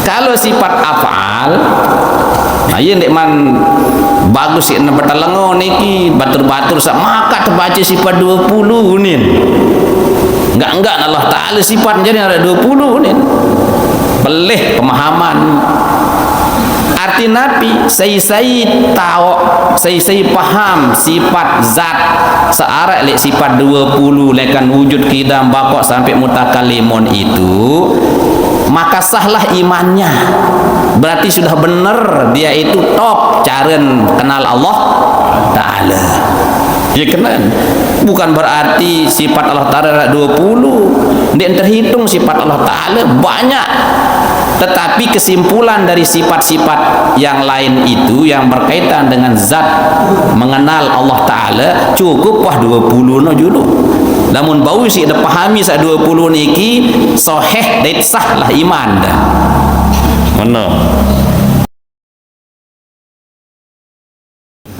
Kalau sifat af'al, nah iya ndek man bagus sih betelengo niki batur-batur sak maka terbaca sifat 20 nin. Enggak Allah Ta'ala sifat jadi ada 20 nin. Pelih pemahaman. Arti Nabi saya tahu, saya paham sifat zat searah lek sifat 20 lekan wujud kidam bakok sampai mutakalimun itu, maka sahlah imannya. Berarti sudah benar dia itu top caren kenal Allah Ta'ala. Ya kenal. Bukan berarti sifat Allah Ta'ala 20. Dia terhitung sifat Allah Ta'ala banyak. Tetapi kesimpulan dari sifat-sifat yang lain itu yang berkaitan dengan zat mengenal Allah Ta'ala cukup wah 20 no julu. Namun bau sih ada pahami sa 20 niki sahih dan sah lah iman dah. Mana?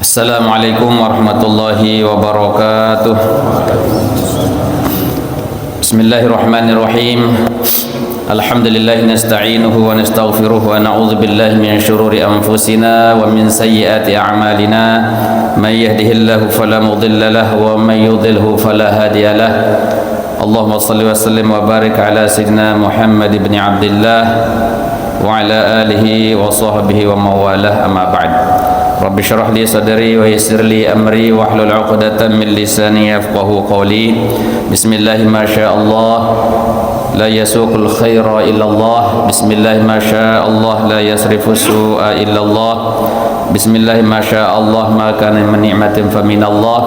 Assalamualaikum warahmatullahi wabarakatuh. Bismillahirrahmanirrahim. Alhamdulillah nasta'inuhu wa nastaghfiruh wa na'udzu billahi min syururi anfusina wa min sayyiati a'malina. May yahdihillahu fala mudilla lahu wa may yudlilhu fala hadiya lahu. Allahumma shalli wa sallim wa barik ala sayyidina Muhammad ibn Abdullah wa ala alihi wa sahbihi wa mawalah, amma ba'd. Rabbi syrah li sadri wa yassir li amri wa hlul 'uqdatam min lisani yafqahu qawli. Bismillah ma syaa Allah la yasuqul khaira illa Allah. Bismillah ma syaa Allah la yasrifu su'a illa Allah. Bismillah ma syaa Allah ma kana min ni'matin fa min Allah.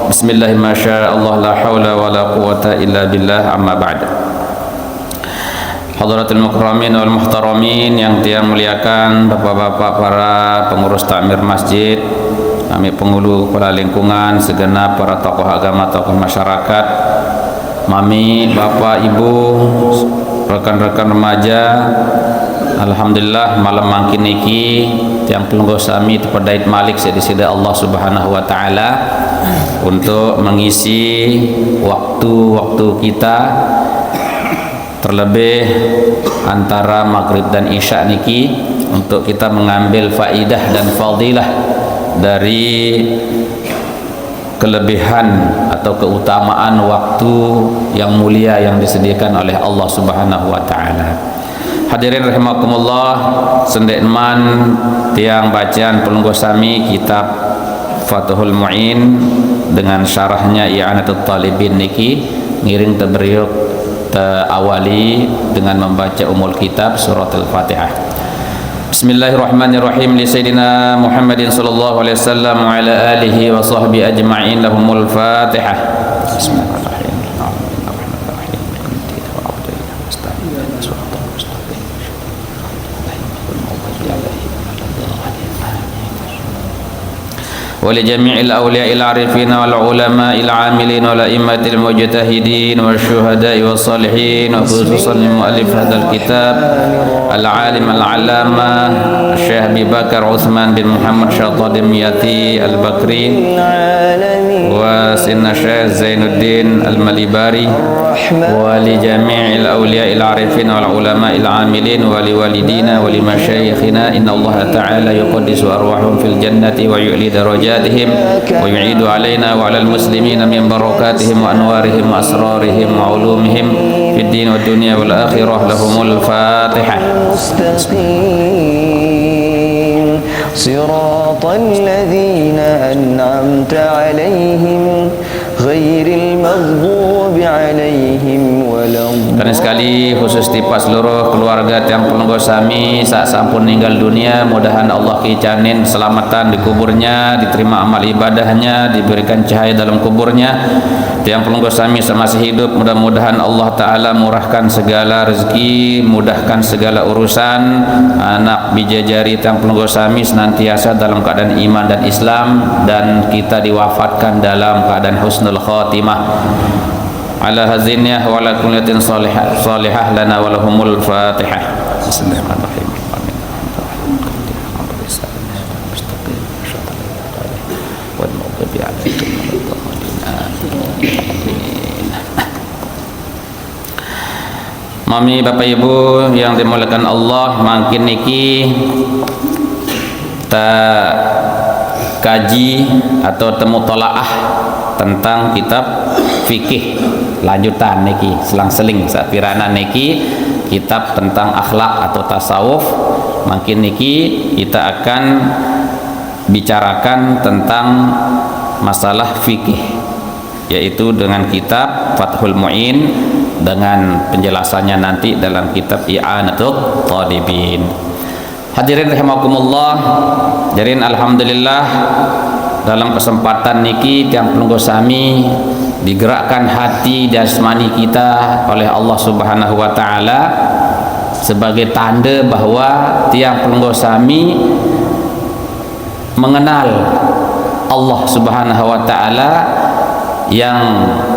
Bismillah ma syaa Allah la haula wa la quwwata illa billah, amma ba'd. Hadratul mukramin wal muhtaramin yang tiang muliakan bapak-bapak para pengurus takmir masjid, kami penghulu kepala lingkungan, segenap para tokoh agama, tokoh masyarakat, mami, bapak, ibu, rekan-rekan remaja. Alhamdulillah malam mangkin niki tiang pelungguh sami tepedait malik sida Allah Subhanahu wa taala untuk mengisi waktu-waktu kita, terlebih antara maghrib dan isya niki, untuk kita mengambil faidah dan fadilah dari kelebihan atau keutamaan waktu yang mulia yang disediakan oleh Allah Subhanahu wa taala. Hadirin rahimakumullah, sendekman tiang bacaan pelungguh sami kitab Fathul Mu'in dengan syarahnya I'anatul Talibin niki ngiring tebriuk awali dengan membaca umul kitab surat al-Fatihah. Bismillahirrahmanirrahim. Li sayyidina Muhammadin sallallahu alaihi wasallam wa ala alihi wa sahbihi ajma'in lahumul Fatihah. Bismillahirrahmanirrahim. ولجميع الأولياء العارفين والعلماء العاملين والأئمة المجتهدين والشهداء والصالحين، وخصوصا لمؤلف هذا الكتاب العالم العلامة الشيخ أبي بكر عثمان بن محمد شاطر دمياطي البكري، وسن الشيخ زين الدين المليباري، ولجميع الأولياء العارفين والعلماء العاملين، ولوالدينا ولمشايخنا. إن الله تعالى يقدس أرواحهم في الجنة ويعلي درجاتهم ويعيد علينا وعلى المسلمين من بركاتهم وأنوارهم وأسرارهم وعلومهم في الدين والدنيا والآخرة. لهم الفاتحة. صراط الذين أنعمت عليهم غير المغضوب عليهم ولا الضالين. Dan sekali khusus tipa seluruh keluarga tiang pelungguh sami saat sampun meninggal dunia, mudahan Allah kicanin selamatan di kuburnya, diterima amal ibadahnya, diberikan cahaya dalam kuburnya. Tiang pelungguh sami semasa hidup, mudah-mudahan Allah Ta'ala murahkan segala rezeki, mudahkan segala urusan. Anak bijajari tiang pelungguh sami senantiasa dalam keadaan iman dan Islam, dan kita diwafatkan dalam keadaan husnul khatimah. Ala hazinnya wa ala kullatin salihah lana wa lahumul Fatihah. Bismillahirrahmanirrahim. Mami Bapak Ibu yang dimuliakan Allah, makin niki ta kaji atau temu tolaah tentang kitab fikih lanjutan niki selang-seling sapirana niki kitab tentang akhlak atau tasawuf. Makin niki kita akan bicarakan tentang masalah fikih, yaitu dengan kitab Fathul Mu'in dengan penjelasannya nanti dalam kitab I'anatul Talibin. Hadirin rahimakumullah, jarin alhamdulillah dalam kesempatan niki tiang penunggu sami digerakkan hati jasmani kita oleh Allah Subhanahu wa taala sebagai tanda bahwa tiang penunggu sami mengenal Allah Subhanahu wa taala yang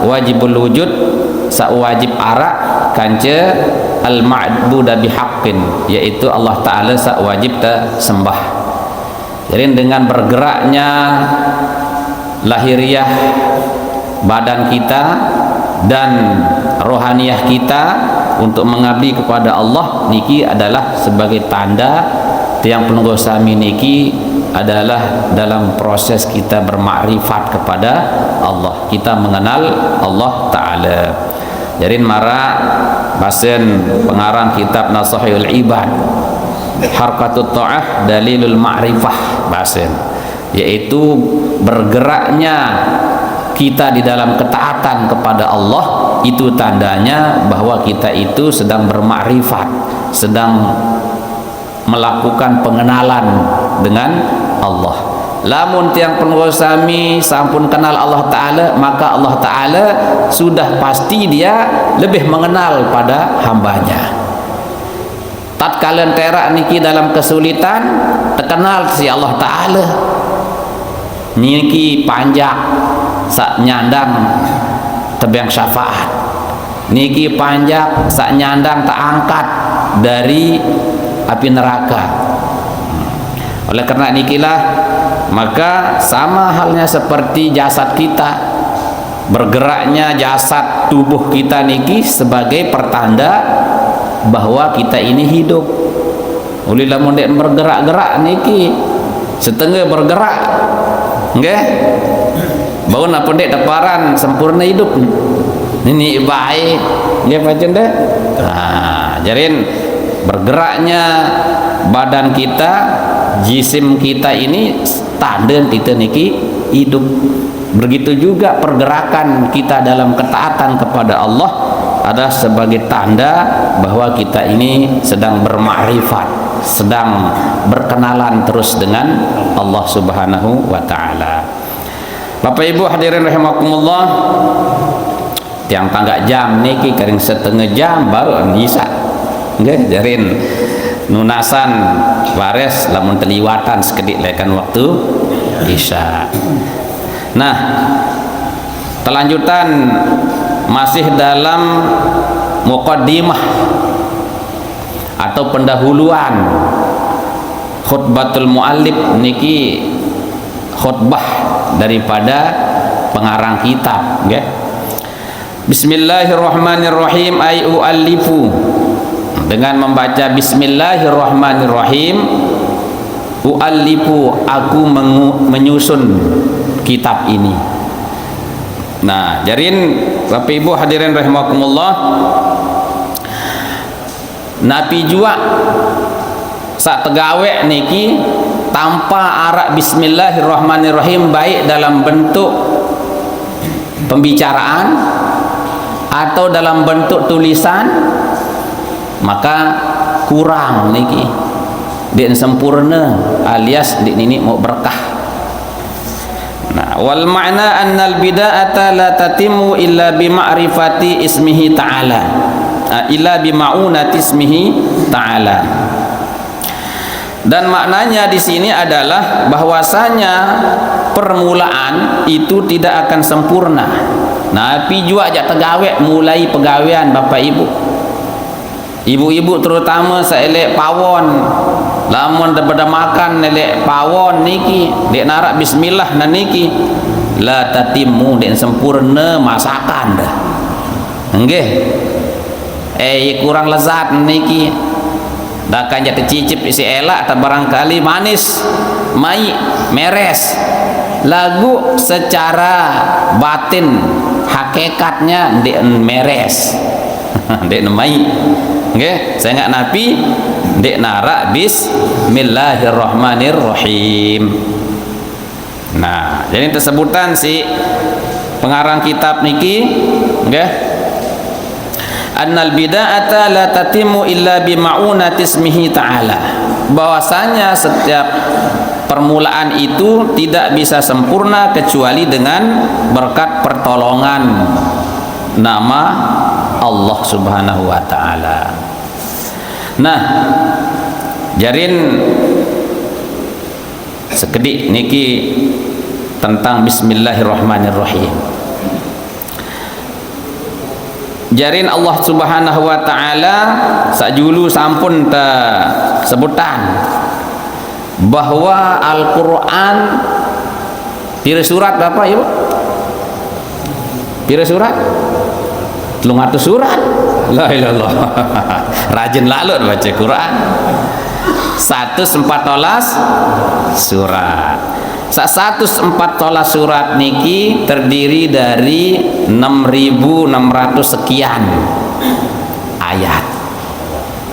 wajibul wujud sawajib arak kanca al-ma'budu bihaqqin, yaitu Allah taala sawajib sembah. Jadi dengan bergeraknya lahiriah badan kita dan rohaniyah kita untuk mengabdi kepada Allah niki adalah sebagai tanda tiang penunggu sami niki adalah dalam proses kita bermakrifat kepada Allah, kita mengenal Allah taala. Jadi mara basen pengarang kitab Nasahihul Ibad Harkatut Ta'ah Dalilul Ma'rifah basen, yaitu bergeraknya kita di dalam ketaatan kepada Allah itu tandanya bahwa kita itu sedang bermakrifat, sedang melakukan pengenalan dengan Allah. Lamun tiang penunggu sami sampun kenal Allah Ta'ala, maka Allah Ta'ala sudah pasti dia lebih mengenal pada hambanya. Tatkala terak niki dalam kesulitan terkenal si Allah Ta'ala niki panjang sak nyandang tebang syafaat, niki panjang sak nyandang tak angkat dari api neraka. Oleh karena nikilah maka sama halnya seperti jasad kita, bergeraknya jasad tubuh kita niki sebagai pertanda bahwa kita ini hidup. Oleh lamun dek bergerak-gerak niki setengah bergerak nggih bau napa dek teparan sempurna hidup ini baik nggih pancen deh. Nah, jarin bergeraknya badan kita, jisim kita ini tanda kita niki hidup. Begitu juga pergerakan kita dalam ketaatan kepada Allah adalah sebagai tanda bahwa kita ini sedang bermakrifat, sedang berkenalan terus dengan Allah Subhanahu wa taala. Bapak Ibu hadirin rahimakumullah, tiang tangga jam niki kering setengah jam baru bisa nggih jarin nunasan wares lamun teliwatan sekedik lekan waktu isya. Nah, kelanjutan masih dalam muqaddimah atau pendahuluan khutbatul muallif niki khutbah daripada pengarang kitab nggih. Bismillahirrahmanirrahim ay uallifu, dengan membaca bismillahirrahmanirrahim uallifu aku menyusun kitab ini. Nah, jarin Bapak Ibu hadirin rahimakumullah, Nabi jua sak tegawe niki tanpa arak bismillahirrahmanirrahim, baik dalam bentuk pembicaraan atau dalam bentuk tulisan, maka kurang niki dia sempurna alias di ini mau berkah. Nah, wal ma'na annal bida'ata la tatimu illa bi ma'rifati ismihi ta'ala, illa bi ma'unati ismihi ta'ala. Dan maknanya di sini adalah bahwasanya permulaan itu tidak akan sempurna. Nabi juga ajak tegawe mulai pegawaian Bapak Ibu. Ibu-ibu terutama saelek pawon, lamun daripada makan elek pawon niki dek narak bismillah na niki la tatimu, dek sempurna masakan dah nggih. kurang lezat niki. Dah kan jatuh cicip isi elak atau barangkali manis, mai meres. Lagu secara batin hakikatnya dek meres. Dek mai. Nggih, saya enggak napi dek nara bismillahirrahmanirrahim. Nah, jadi tersebutan si pengarang kitab niki nggih, annal bid'ata la tatimu illa bi ma'unati ismihi ta'ala, bahwasanya setiap permulaan itu tidak bisa sempurna kecuali dengan berkat pertolongan nama Allah Subhanahu wa taala. Nah, jarin sekedik niki tentang bismillahirrahmanirrahim. Jarin Allah Subhanahu wa taala sajulu sampun ta sebutan bahwa Al-Qur'an pira surat Bapak Ibu? Pira surat? 300 surat. La ilaha illallah. Rajin lalut baca Quran. 114 surat. 114 surat niki terdiri dari 6.600 sekian ayat.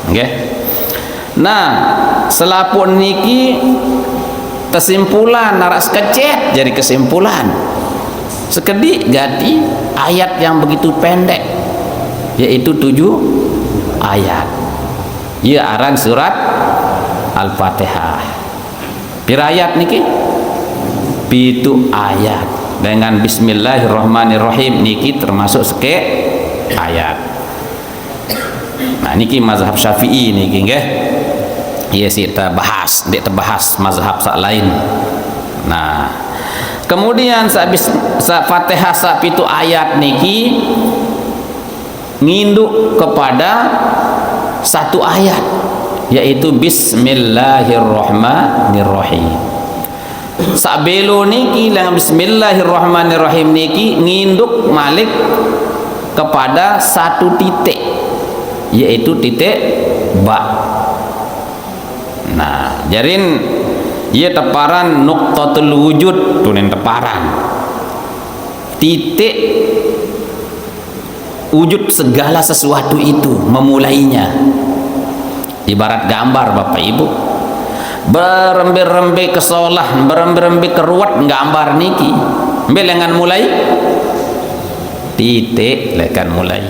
Okay? Nah, selapun niki kesimpulan naras kecet jadi kesimpulan. Sekedik ganti ayat yang begitu pendek, yaitu 7 ayat. Ya aran surat Al-Fatihah. Pira ayat niki? 7 ayat. Dengan bismillahirrahmanirrahim niki termasuk seke ayat. Nah niki mazhab Syafi'i niki nggih. Iya sih kita bahas, dek terbahas mazhab sak lain. Nah, kemudian sehabis Fatihah sak 7 ayat niki nginduk kepada 1 ayat, yaitu bismillahirrahmanirrahim. Sabelo niki lang bismillahirrahmanirrahim niki nginduk malik kepada 1 titik, yaitu titik ba. Nah, jarin ia teparan nuqtatul wujud, tunen teparan titik wujud segala sesuatu itu memulainya. Ibarat gambar Bapak Ibu, berembe-rembe kesolah, berembe-rembe keruat gambar niki, belengan mulai titik lekan mulai,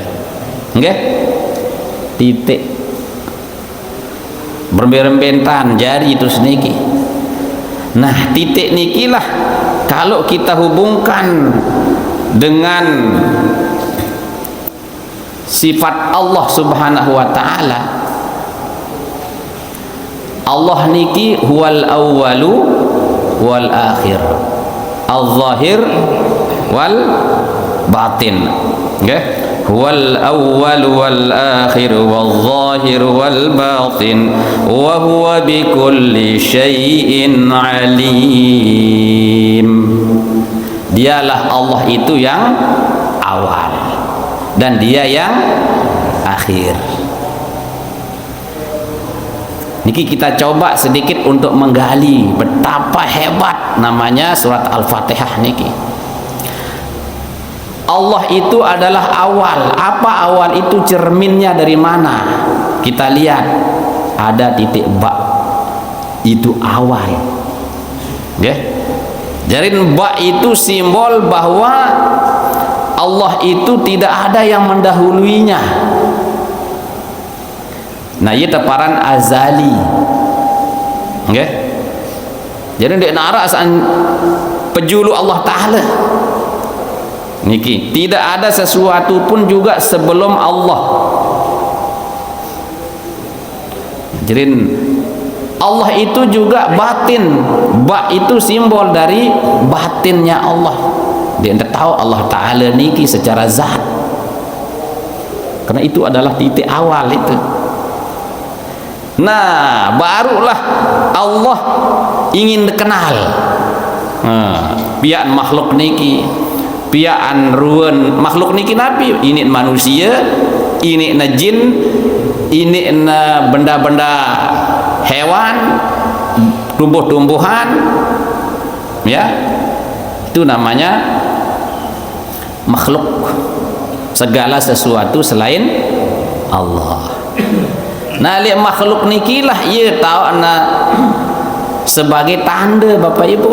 nggih, titik berembe-rembentan jari terus niki. Nah titik niki lah kalau kita hubungkan dengan sifat Allah Subhanahu wa taala, Allah niki huwal awwalu wal akhir, al-zahir wal batin. Nggih, huwal awwal wal akhir wal zahir wal batin wa huwa bikulli syai'in alim. Dialah Allah itu yang awal dan dia yang akhir. Niki kita coba sedikit untuk menggali betapa hebat namanya surat Al-Fatihah niki. Allah itu adalah awal. Apa awal itu cerminnya dari mana? Kita lihat ada titik ba, itu awal. Okay? Jadi ba itu simbol bahwa Allah itu tidak ada yang mendahuluinya. Nah, ia teparan azali. Okay? Jadi dia nara asan pejulu Allah Ta'ala. Niki tidak ada sesuatu pun juga sebelum Allah. Jadi Allah itu juga batin. Ba itu simbol dari batinnya Allah. Dia tidak tahu Allah Ta'ala niki secara zat, karena itu adalah titik awal itu. Nah, barulah Allah ingin dikenal. Pian makhluk niki, pian ruan makhluk niki nabi ini manusia ini na jin, ini na benda-benda hewan, tumbuh-tumbuhan, ya, itu namanya makhluk, segala sesuatu selain Allah. Nah, lihat makhluk nikilah ia tahu na sebagai tanda Bapak Ibu,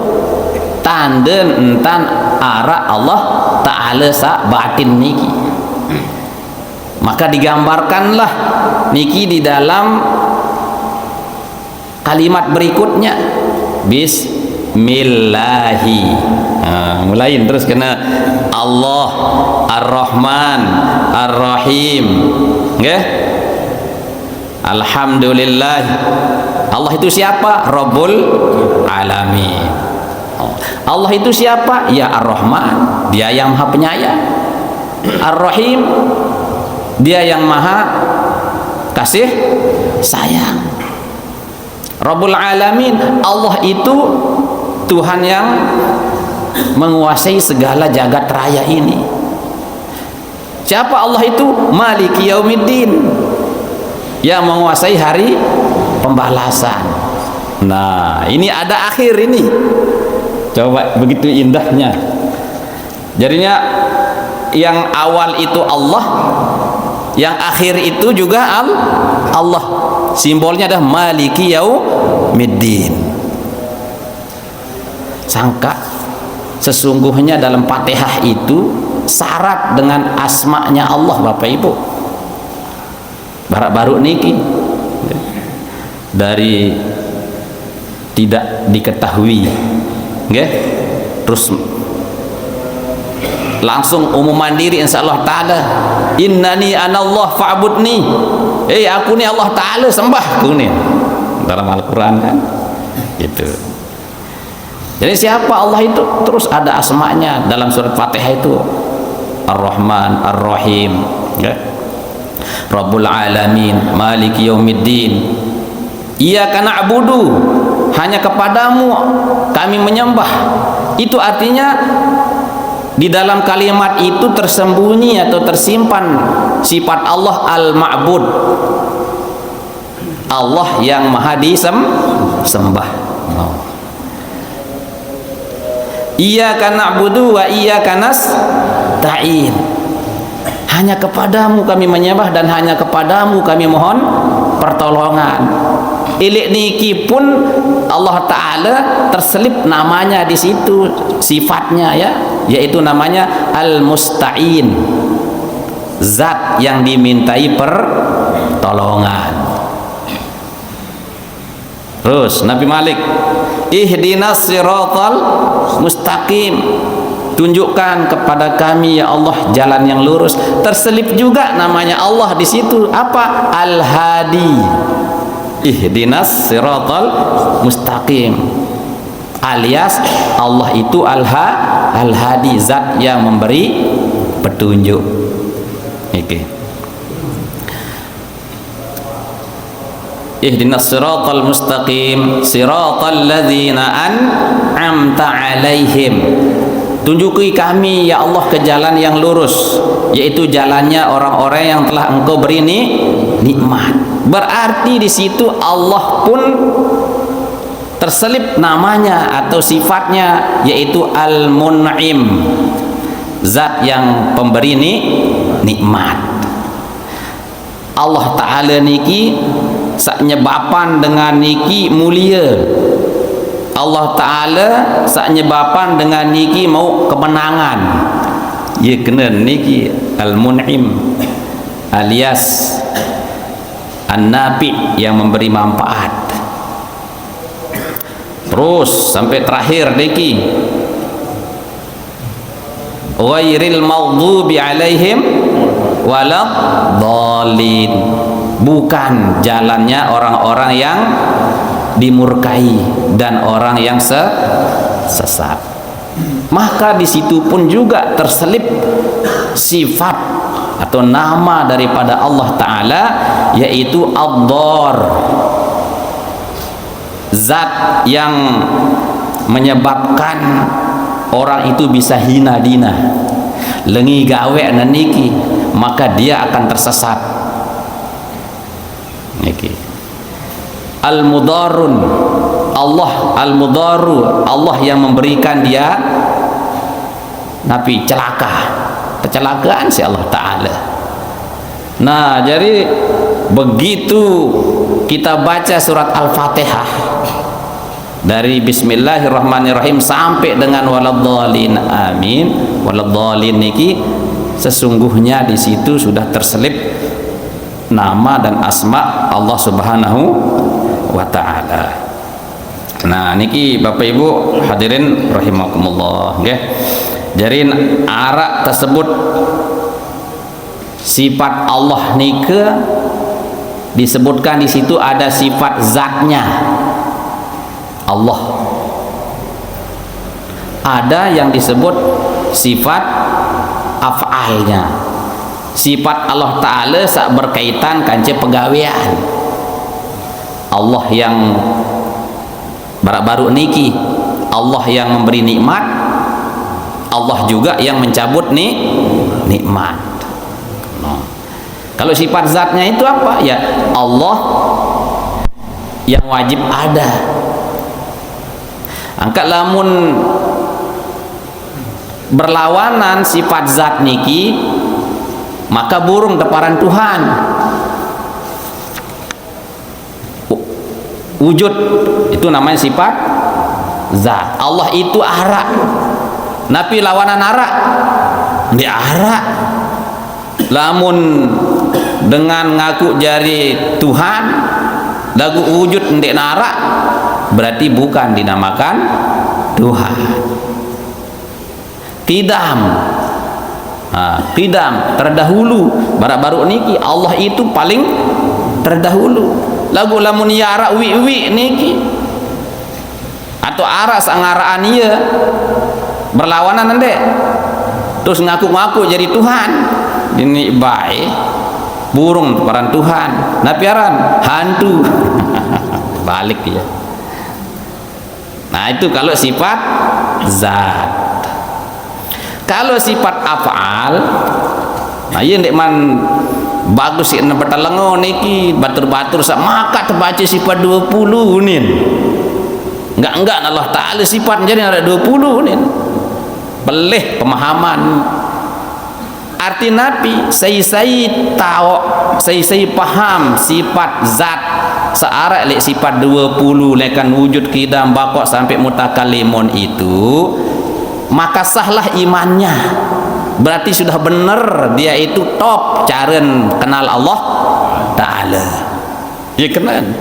tanda entan arah Allah Ta'ala sa batin niki. Maka digambarkanlah niki di dalam kalimat berikutnya, Bismillahi. Mulain terus kena Allah Ar-Rahman Ar-Rahim, nggih? Alhamdulillah. Allah itu siapa? Rabbul Alamin. Allah itu siapa? Ya Ar-Rahman, dia yang maha penyayang. Ar-Rahim, dia yang maha kasih sayang. Rabbul Alamin, Allah itu Tuhan yang menguasai segala jagat raya ini. Siapa Allah itu? Maliki Yaumiddin, yang menguasai hari pembalasan. Nah, ini ada akhir ini. Coba begitu indahnya. Jadinya yang awal itu Allah, yang akhir itu juga Allah. Simbolnya adalah Maliki Yaumiddin. Sangka sesungguhnya dalam Fatihah itu syarat dengan asma'nya Allah Bapak Ibu. Baru niki dari tidak diketahui, nggih, terus langsung umum mandiri insyaallah taala, innani anallah fa'budni, aku ni Allah taala, sembah aku ni, dalam Al-Qur'an kan gitu. Jadi siapa Allah itu? Terus ada asma'nya dalam surat Fatihah itu, Ar-Rahman Ar-Rahim, nggih, Rabbul Alamin, Maliki Yaumiddin. Iyyaka na'budu, hanya kepadamu kami menyembah. Itu artinya di dalam kalimat itu tersembunyi atau tersimpan sifat Allah Al-Ma'bud, Allah yang maha disembah. Iyyaka na'budu wa iyyaka nasta'in, hanya kepadamu kami menyembah dan hanya kepadamu kami mohon pertolongan. Ilik niki pun Allah Ta'ala terselip namanya di situ, sifatnya ya, yaitu namanya Al-Musta'in, zat yang dimintai pertolongan. Terus Nabi Malik, ihdinas siratal mustaqim, tunjukkan kepada kami ya Allah jalan yang lurus. Terselip juga namanya Allah di situ, apa? Al-Hadi. Ihdinas siratal mustaqim, alias Allah itu Al-Hadi, zat yang memberi petunjuk. Oke. Ihdinas siratal mustaqim siratal ladzina an'amta 'alaihim, tunjuki kami ya Allah ke jalan yang lurus, yaitu jalannya orang-orang yang telah Engkau beri nikmat. Berarti di situ Allah pun terselip namanya atau sifatnya, yaitu Al-Mun'im, zat yang pemberi nikmat. Allah Ta'ala niki saknyebapan dengan niki mulia. Allah Ta'ala saknyebapan dengan niki mau kemenangan. Ya kena niki Al-Mun'im alias An-Nafi, yang memberi manfaat. Terus sampai terakhir niki ghairil maghdubi alaihim waladhdallin, bukan jalannya orang-orang yang dimurkai dan orang yang sesat. Maka di situ pun juga terselip sifat atau nama daripada Allah Ta'ala, yaitu Ad-Dar, zat yang menyebabkan orang itu bisa hina dina, lengi gawe naniki, maka dia akan tersesat. Okay. Al-mudarun, Allah al-mudaru, Allah yang memberikan dia nabi celaka, kecelakaan si Allah Ta'ala. Nah, jadi begitu kita baca surat Al-Fatihah dari Bismillahirrahmanirrahim sampai dengan waladhdallin, amin, waladhdallin niki, sesungguhnya di situ sudah terselip nama dan asma Allah Subhanahu wa Ta'ala. Nah, niki Bapak Ibu hadirin rahimakumullah, nggih. Jadi arak tersebut sifat Allah nike disebutkan di situ, ada sifat zatnya Allah, ada yang disebut sifat af'alnya. Sifat Allah Ta'ala sak berkaitan kance pegawean Allah yang baru niki, Allah yang memberi nikmat, Allah juga yang mencabut nikmat. No. Kalau sifat zatnya itu apa? Ya Allah yang wajib ada. Angkat lamun berlawanan sifat zat niki, maka burung teparan Tuhan. Wujud itu namanya sifat zat. Allah itu arak, napi lawanan arak dia arak. Lamun dengan ngaku jari Tuhan lagu wujud ndek narak, berarti bukan dinamakan Tuhan. Qidam, qidam terdahulu, baru niki Allah itu paling terdahulu. Lagu lamun ya arak wi niki atau arak sangaraan ieu berlawanan ndek, terus ngaku-ngaku jadi Tuhan, ini baik burung paran Tuhan, napiaran hantu balik ya. Nah, itu kalau sifat zat. Kalau sifat af'al, nah ieu ndek man bagus sih na batalengo niki batur-batur sak maka terbaca sifat 20 nin. Enggak Allah Ta'ala sifat jadi ada 20 nin. Pelih pemahaman. Arti nabi saya tahu, saya paham sifat zat searah lek sifat 20 lekan wujud qidam baqo sampai mutakalimun itu, maka sahlah imannya. Berarti sudah benar dia itu top caren kenal Allah Ta'ala. Ya kenal.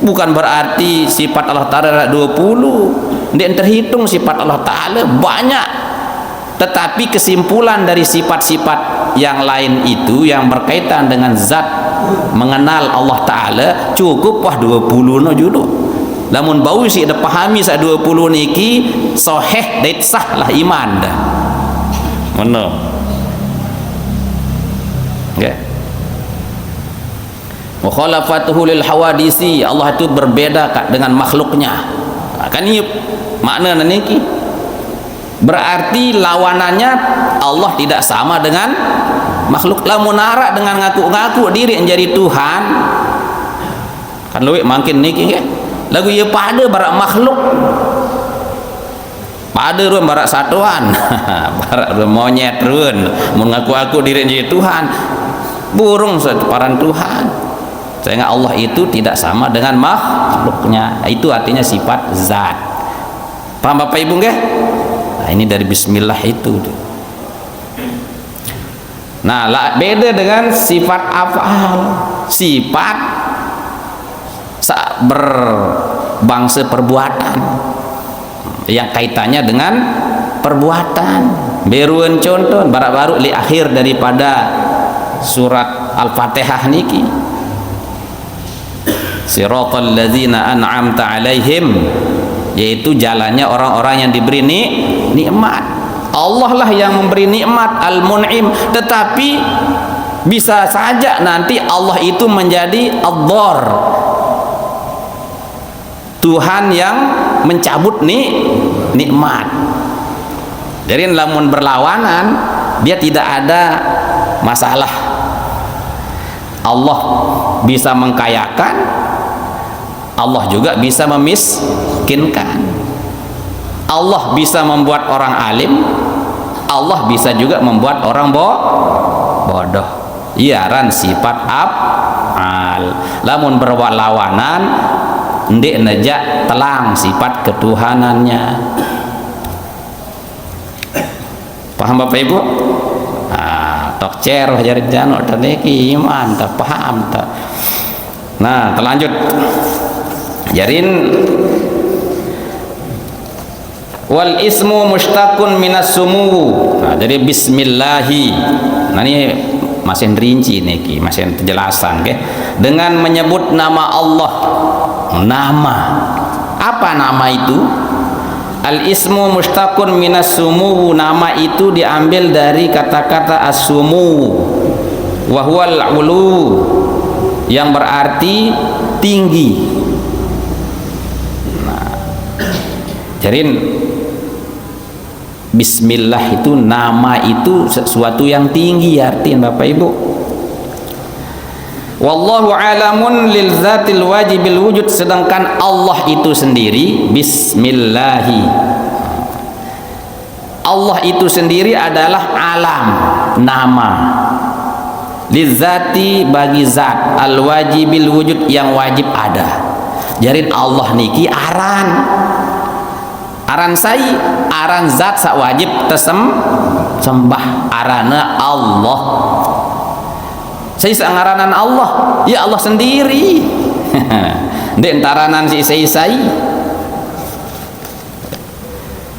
Bukan berarti sifat Allah Ta'ala 20. Dia terhitung sifat Allah Ta'ala banyak. Tetapi kesimpulan dari sifat-sifat yang lain itu yang berkaitan dengan zat mengenal Allah Ta'ala cukup wah 20 no judul. Namun bau sih ada pahami sa 20 niki sahih dan sah lah iman dah. Mana? Okay. Wa khalafatuhu lil hawadisi, Allah itu berbeda dengan makhluknya. Kan ini makna niki. Berarti lawanannya Allah tidak sama dengan makhluk. Lamun narak dengan ngaku-ngaku diri menjadi Tuhan, kan luwih makin niki nggih. Lagu ieu pada barak makhluk. Pada ruan barak satuan. Barak ruan monyet ruan mun ngaku-ngaku diri menjadi Tuhan. Burung paran Tuhan. Sehingga Allah itu tidak sama dengan makhluknya. Itu artinya sifat zat. Paham Bapak Ibu nggih? Nah, ini dari bismillah itu. Nah, beda dengan sifat af'al. Sifat berbangsa perbuatan yang kaitannya dengan perbuatan. Beruan contoh baru-baru li akhir daripada surat Al-Fatihah niki. Siratal ladzina an'amta alaihim, yaitu jalannya orang-orang yang diberi nikmat. Allah lah yang memberi nikmat, al-mun'im. Tetapi bisa saja nanti Allah itu menjadi ad-dhar, Tuhan yang mencabut nikmat. Jadi lamun berlawanan dia tidak ada masalah. Allah bisa mengkayakan, Allah juga bisa memiskinkan. Allah bisa membuat orang alim, Allah bisa juga membuat orang bodoh. Iya ran sifat af'al. Lamun berlawanan ndek nejak telang sifat ketuhanannya. Paham Bapak Ibu? Tok cer jari jano taneki iman tak paham tak. Nah, terlanjut. Jarin wal ismu mushtaqun minas sumu. Nah, jadi bismillahi. Nah, ini masih rinci niki, masih penjelasan ke. Dengan menyebut nama Allah. Nama. Apa nama itu? Al ismu mushtaqun minas sumu. Nama itu diambil dari kata-kata as-sumu. Wa huwal ulu, yang berarti tinggi. Nah, jarin bismillah itu nama itu sesuatu yang tinggi artinya Bapak Ibu. Wallahu alamun lil zatil wajibil wujud, sedangkan Allah itu sendiri bismillahi. Allah itu sendiri adalah alam, nama. Lizati bagi zat, al wajibil wujud yang wajib ada. Jarin Allah niki aran. Aran sai, aran zat sak wajib sembah, arana Allah. Saya sangaranan Allah, ya Allah sendiri. Ndek taranan si sai.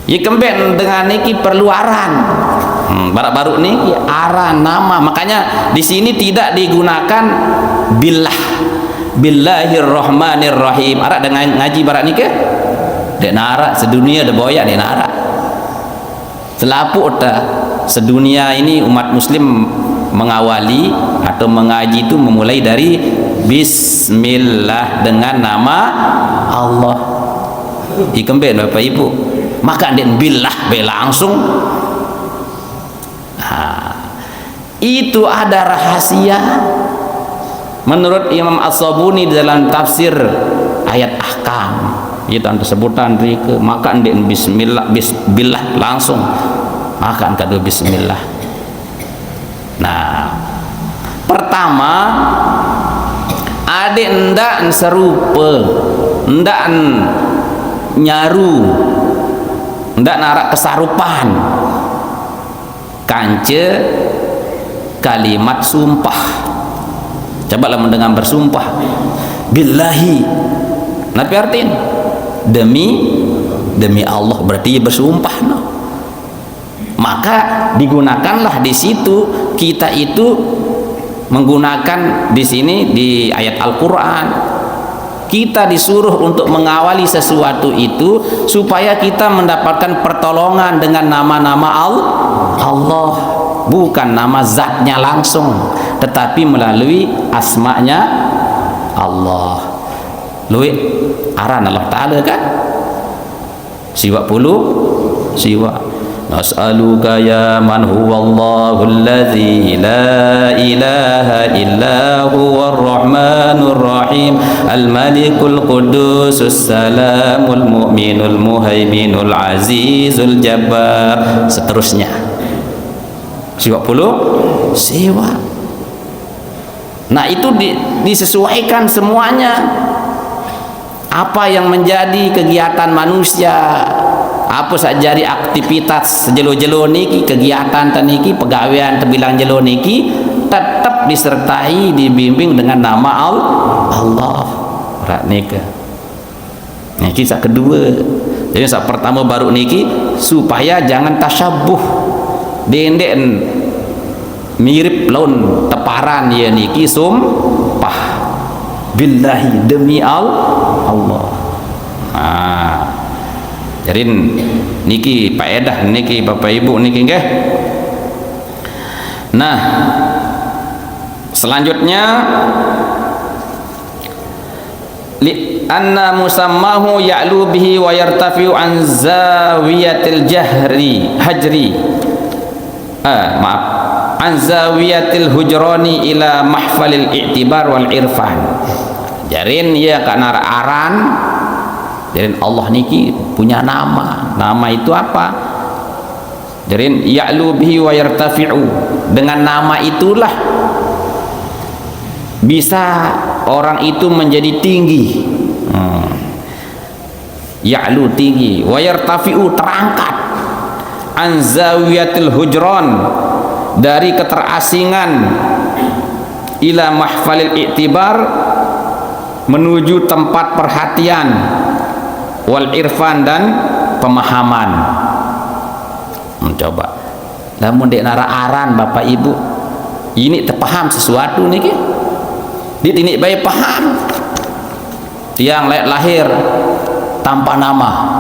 Ya kemben dengan niki perlu aran. Baru niki aran nama. Makanya di sini tidak digunakan billah. Billahirrahmanirrahim. Arak dengan ngaji barat niki. Dek nara sedunia de boya dek nara. Selapu ta sedunia ini umat muslim mengawali atau mengaji itu memulai dari bismillah dengan nama Allah. Ikemben Bapak Ibu. Maka den billah be langsung. Itu ada rahasia. Menurut Imam As-Sabuni dalam tafsir ayat ahkam, itu sebutan rike, maka den bismillah bismillah langsung. Maka kado bismillah. Nah, pertama ade ndak serupa, ndak nyaru, ndak narak kesarupan kance kalimat sumpah. Cobalah mendengar bersumpah billahi, nanti artiin demi Allah, berarti bersumpah no. Maka digunakanlah di situ, kita itu menggunakan di sini di ayat Al-Qur'an. Kita disuruh untuk mengawali sesuatu itu supaya kita mendapatkan pertolongan dengan nama-nama Allah, bukan nama zatnya langsung, tetapi melalui asma'nya Allah. Lui aran Allah Ta'ala kan siwa puluh siwa. Nas'aluka ya man huwallahu alladzi la ilaha illa huwar rahmanur rahim al-malikul qudusus salamul mu'minul muhaiminul azizul jabbar, seterusnya. Siwa puluh siwa. Nah, itu disesuaikan semuanya. Apa yang menjadi kegiatan manusia, apa saja aktivitas sejelo-jelo niki, kegiatan taniki, pegawaian terbilang jelo niki, tetap disertai dibimbing dengan nama Allah. Rak nika. Niki sak kedua. Jadi sak pertama baru niki supaya jangan tasyabuh. Denden mirip laun teparan ya niki sumpah billahi demi Allah. Jadi niki faedah niki Bapak Ibu niki nggih. Nah, selanjutnya li anna musammahu ya'lu bihi wa yartafi'u an zawiyatil hajri. Maaf. an zawiyatil hujrani ila mahfalil i'tibar wal irfan. Jarin ya kana aran, jarin Allah niki punya nama. Nama itu apa? Jarin ya'lu bihi wa yartafi'u. Dengan nama itulah bisa orang itu menjadi tinggi. Ya'lu tinggi, wa yartafi'u terangkat. An zawiyatil hujran dari keterasingan ila mahfalil i'tibar menuju tempat perhatian wal irfan dan pemahaman. Mencoba namun dek nara aran bapak ibu ini terpaham sesuatu niki dia ini baik paham tiang lahir tanpa nama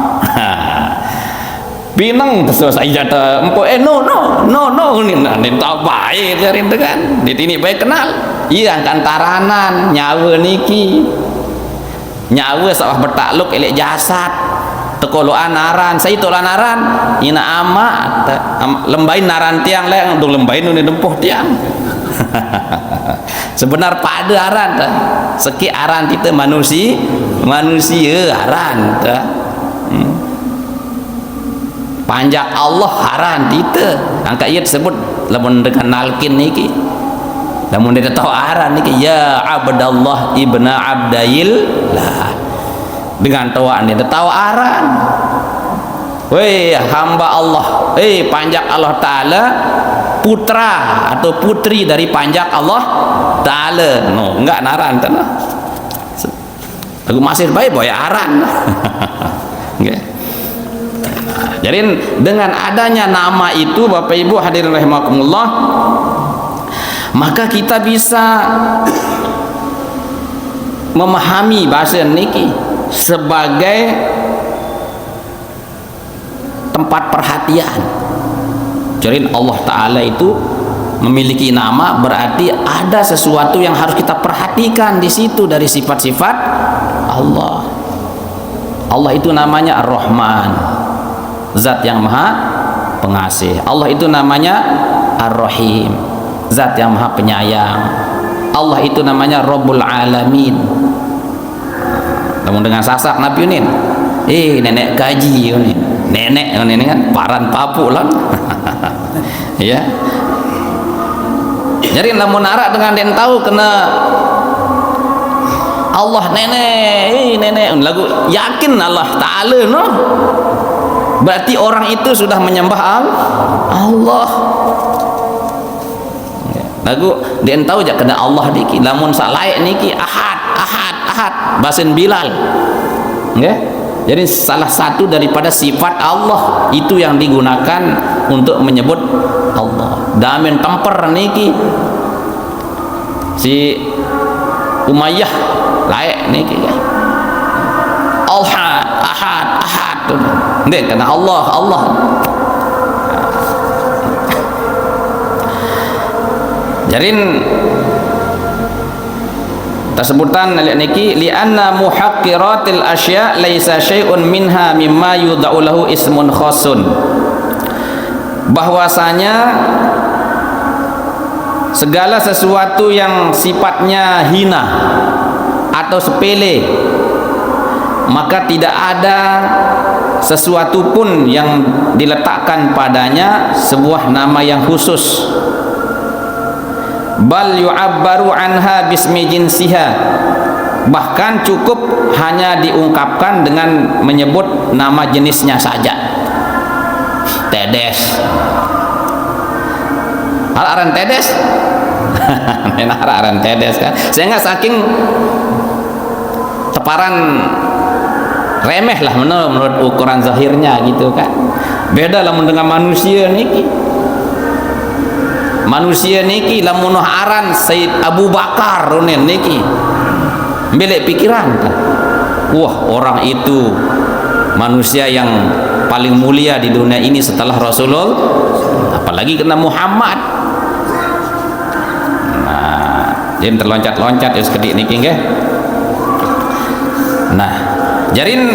pinang selesai jata empo no ini tak baik dari itu kan ditini baik kenal iya kan taranan nyawa niki nyawa sawah bertakluk elek jasad tekoloan naran saya itu naran ina ama lembain naran tiang leh untuk lembain ini dempuh tiang sebenar pada aran seki aran kita manusia aran panjak Allah haran kita angka ia tersebut lamun dengan nalkin niki lamun dia tahu aran niki ya abdallah ibna abdaillah dengan tawaan dia tahu aran weh hamba Allah panjak Allah Ta'ala putra atau putri dari panjak Allah Ta'ala no enggak naran tanah aku masih baik boy aran okay. Jadi dengan adanya nama itu Bapak Ibu hadirin rahimakumullah maka kita bisa memahami bahasa niki sebagai tempat perhatian. Jadi Allah Ta'ala itu memiliki nama berarti ada sesuatu yang harus kita perhatikan di situ dari sifat-sifat Allah. Allah itu namanya Ar-Rahman, zat yang maha pengasih. Allah itu namanya Ar-Rahim, zat yang maha penyayang. Allah itu namanya Rabbul Alamin. Namun dengan sasak Nabi Unin nenek gaji Unin nenek ini kan paran papu lah ya jadi namun arak dengan den tahu kena Allah nenek lagu yakin Allah Ta'ala no berarti orang itu sudah menyembah Allah lagu den tahu jak kena Allah niki lamun salaik niki ahad basin Bilal okay? Jadi salah satu daripada sifat Allah itu yang digunakan untuk menyebut Allah. Damen temper niki si Umayyah layak niki ahad ndek karena Allah jarin tersebutan niki li'anna muhaqqiratil asya laisa syai'un minha mimma yudha'u lahu ismun khassun bahwasanya segala sesuatu yang sifatnya hina atau sepele maka tidak ada sesuatu pun yang diletakkan padanya sebuah nama yang khusus bal yu'abbaru anha bismi jinsiha bahkan cukup hanya diungkapkan dengan menyebut nama jenisnya saja tedes aran tedes aran tedes kan sehingga saking teparan remeh lah menurut ukuran zahirnya gitu kan beda lah dengan manusia niki lamun aran Sayyid Abu Bakar niki belek pikiran kan wah orang itu manusia yang paling mulia di dunia ini setelah Rasulullah apalagi kena Muhammad nah jadi terloncat-loncat ya sekedik niki nggih nah jarin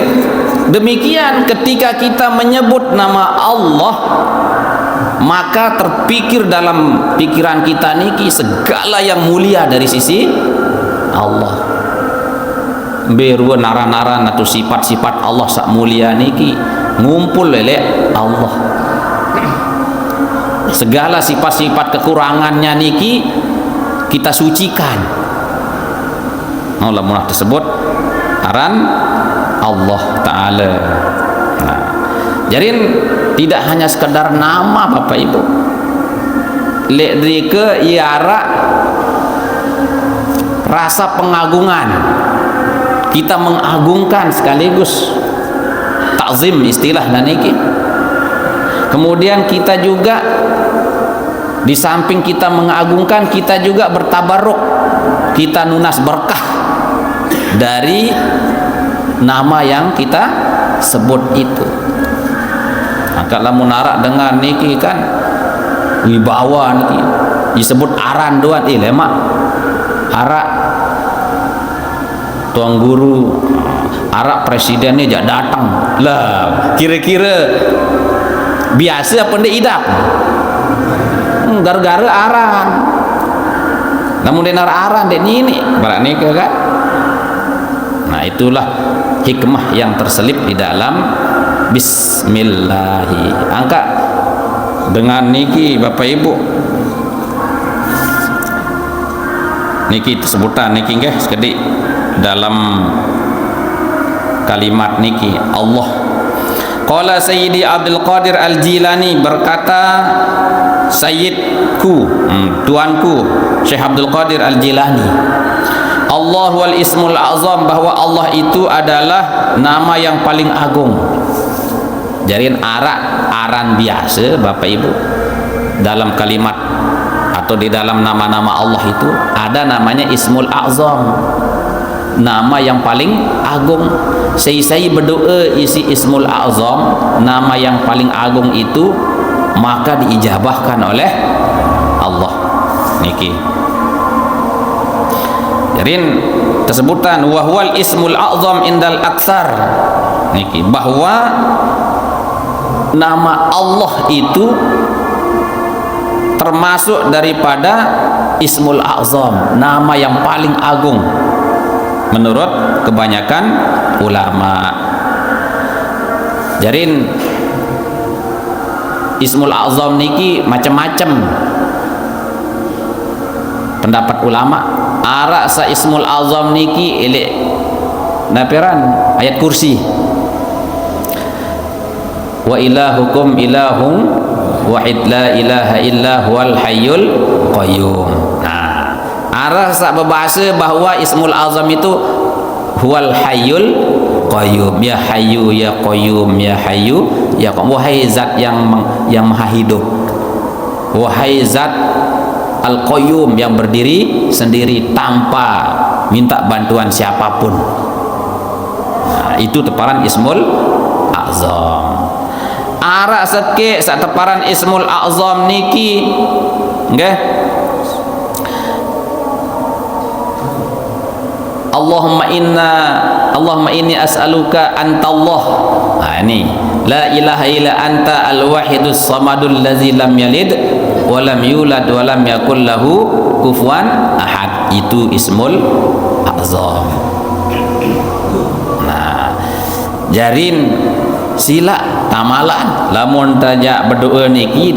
demikian ketika kita menyebut nama Allah maka terpikir dalam pikiran kita niki segala yang mulia dari sisi Allah. Beru naran-naran atau sifat-sifat Allah sak mulia niki ngumpul lele Allah. Segala sifat-sifat kekurangannya niki kita sucikan. Allah munah tersebut aran Allah Ta'ala. Nah, jadi tidak hanya sekedar nama Bapak Ibu, lek ke iara rasa pengagungan, kita mengagungkan sekaligus takzim istilah niki. Kemudian kita juga di samping kita mengagungkan, kita juga bertabaruk, kita nunas berkah dari nama yang kita sebut itu. Maka lamun arak dengan niki kan wibawa niki disebut aran doan lemak arak tuang guru, arak presidennya jak datang lah, kira-kira biasa apa ndak idap gara-gara aran. Namun denar aran dek ini barak nikah kan. Nah, itulah hikmah yang terselip di dalam bismillahi. Angka dengan niki Bapak Ibu, niki sebutan niki nggih sekedik dalam kalimat niki Allah. Qala Sayyidi Abdul Qadir Al-Jilani, berkata Sayyidku, tuanku Syekh Abdul Qadir Al-Jilani, Allah wal ismul azam, bahwa Allah itu adalah nama yang paling agung. Jadi aran biasa Bapak Ibu dalam kalimat atau di dalam nama-nama Allah itu ada namanya ismul azam, nama yang paling agung. Saya berdoa isi ismul azam, nama yang paling agung itu, maka diijabahkan oleh Allah niki. Jadi tersebutan wahwal ismul azam indal aktsar niki, bahwa nama Allah itu termasuk daripada ismul azam, nama yang paling agung menurut kebanyakan ulama. Jadi ismul azam niki macam-macam pendapat ulama. Arak sa ismul azam niki elek napiran ayat kursi, wa ilahukum ilahum wahid la ilaha illa huwal hayyul qayyum. Nah, arah sak berbahasa bahwa ismul azam itu huwal hayyul qayyum, ya hayyu ya qayyum, ya hayyu ya qayyum, wahai zat yang maha hidup, wahai zat al-qayyum yang berdiri sendiri tanpa minta bantuan siapapun. Nah, itu teparan ismul azam. Arak sekek sak teparan ismul azam niki nggih, Allahumma inni as'aluka antallah. Nah, ini la ilaha illa anta al-wahidus samadul ladzi lam yalid wa lam yulad wa lam yakul lahu kufuwan ahad. Itu ismul azam. Nah, jarin sila tamalan lamun tajak berdoa niki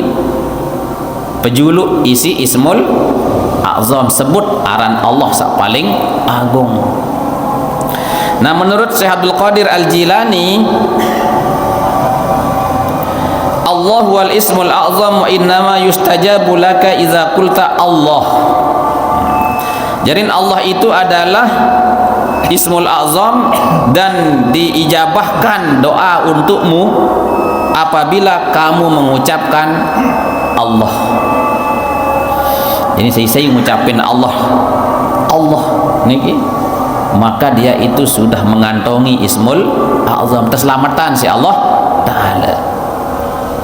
pejuluk isi ismul azam, sebut aran Allah sak paling agung. Nah, menurut Syekh Abdul Qadir Al-Jilani, Allah wal ismul azam wa innama yustajabu laka idza qulta Allah. Jadi Allah itu adalah ismul azam dan diijabahkan doa untukmu apabila kamu mengucapkan Allah. Jadi saya mengucapkan Allah niki, maka dia itu sudah mengantongi ismul azam, keselamatan si Allah Ta'ala,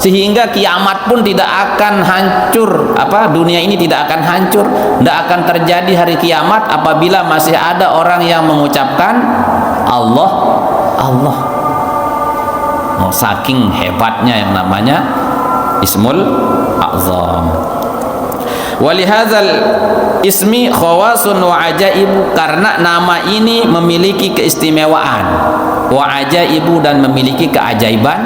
sehingga kiamat pun tidak akan hancur, dunia ini tidak akan hancur, tidak akan terjadi hari kiamat apabila masih ada orang yang mengucapkan Allah. Oh, saking hebatnya yang namanya Ismul A'zam. Walihadzal ismi khawasun wa ajaibu, karena nama ini memiliki keistimewaan, wa ajaibu, dan memiliki keajaiban.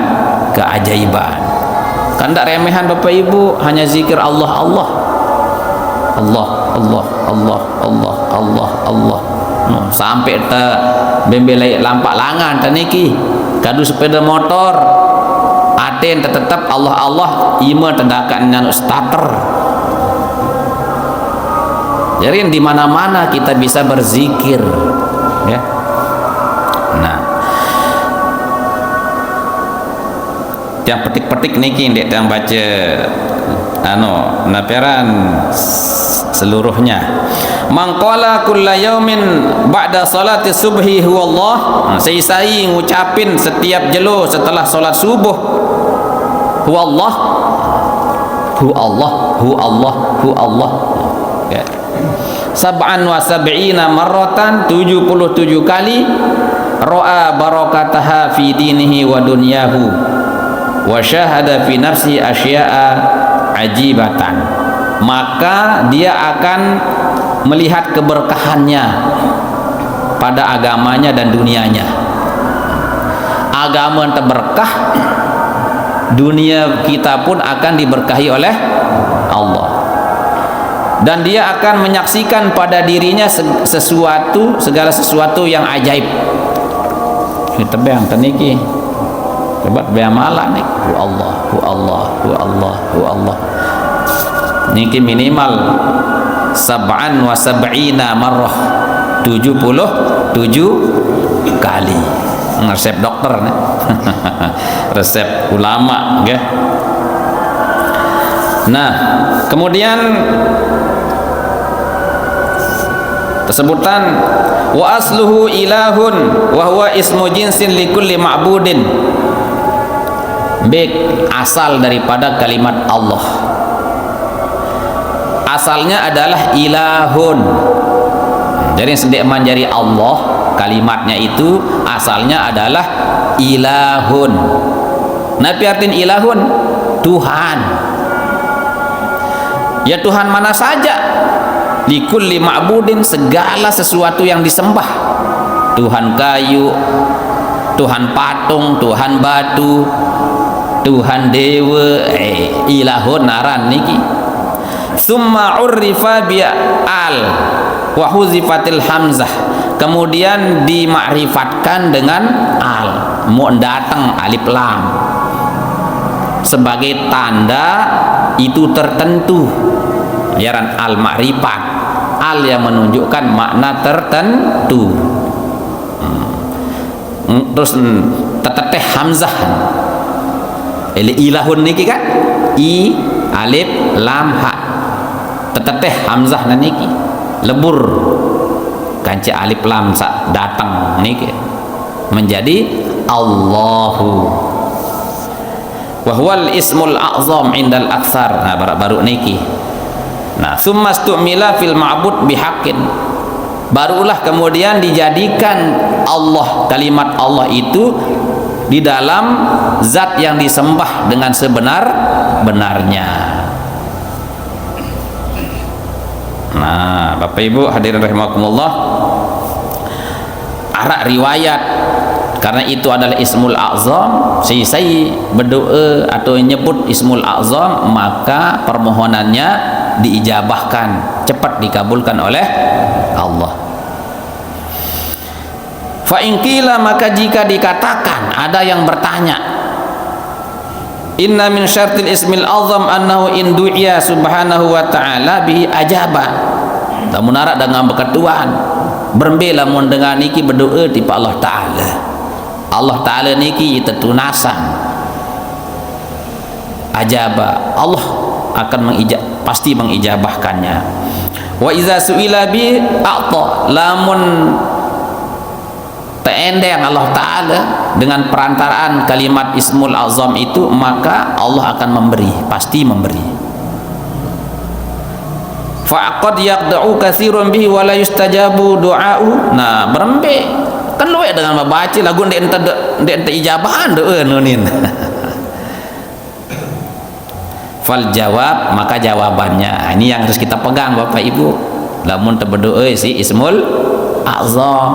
Kan tak remehan Bapak Ibu, hanya zikir Allah Allah Allah Allah Allah Allah Allah Allah, no, sampai te bembelai lampak langan taniki kadu sepeda motor aten tetap Allah Allah ima tendakan nanu starter. Jadi di mana-mana kita bisa berzikir, ya. Nah, yang petik-petik niki ndek yang baca naperan seluruhnya. Mangqala kulla yaumin ba'da salati subhi huwa Allah. Saya ngucapin setiap jelo setelah salat subuh huwa Allah, hu Allah, hu Allah, hu Allah. Ya. Sab'an wa sab'ina marratan, 77 kali. Ra'a barakataha fi dinihi wa dunyahu wa syahada fi nafsi asya'a ajibatan. Maka dia akan melihat keberkahannya pada agamanya dan dunianya. Agama terberkah, dunia kita pun akan diberkahi oleh Allah. Dan dia akan menyaksikan pada dirinya segala sesuatu yang ajaib. Kita bayang teniki, coba bayang malah nih, hu Allah, hu Allah, hu Allah, hu Allah. Niki minimal sab'an wa sab'ina marrah, 77 kali. Resep dokter nih. Resep ulama, ya. Nah, kemudian sebutan wa asluhu ilahun wa huwa ismu jinsin likulli ma'budin. Baik, asal daripada kalimat Allah, asalnya adalah ilahun. Jadi sedek menjadi Allah, kalimatnya itu asalnya adalah ilahun. Nabi artin ilahun, Tuhan. Ya Tuhan mana saja. Likulli ma'budin, segala sesuatu yang disembah. Tuhan kayu, Tuhan patung, Tuhan batu, Tuhan dewa, ilahun naran niki. Summa urrifa bi al wa huzifatil hamzah, kemudian dimakrifatkan dengan al, mau datang alif lam sebagai tanda itu tertentu. Yaran al makrifat, al yang menunjukkan makna tertentu. Terus teteh hamzah, ilahun niki kan i alif lam ha, teteh hamzah niki lebur kanci alif lam sak datang niki menjadi Allahu. Wa huwal ismul a'zam indal aktsar. Nah, baru niki. Nah, summa stu'mila fil ma'bud bihaqqin, barulah kemudian dijadikan Allah, kalimat Allah itu di dalam zat yang disembah dengan sebenar-benarnya. Nah, Bapak Ibu hadirin rahimakumullah, arak riwayat karena itu adalah ismul a'zam, saya berdoa atau nyebut ismul a'zam, maka permohonannya diijabahkan, cepat dikabulkan oleh Allah. Fa in qila, maka jika dikatakan, ada yang bertanya, inna min syartil ismil azam annahu in du'iya subhanahu wa ta'ala bihi ajaba. Lamun arak dengan berketuan berbela mun dengan niki berdoa ti Allah Ta'ala, Allah Ta'ala niki tetunasan ajaba, Allah akan pasti mengijabahkannya. Wa iza su'ila bi a'ta, lamun teendeng Allah Ta'ala dengan perantaraan kalimat ismul azam itu, maka Allah akan memberi, pasti memberi. Fa'aqad yaqda'u katsirun bihi wa la yustajabu du'a'u. Nah, berembe kan luwe dengan membaca lagu ndek ente ijabahan doa nunin. fal jawab, maka jawabannya. Ini yang harus kita pegang Bapak Ibu. Lamun berdoa si ismul azam.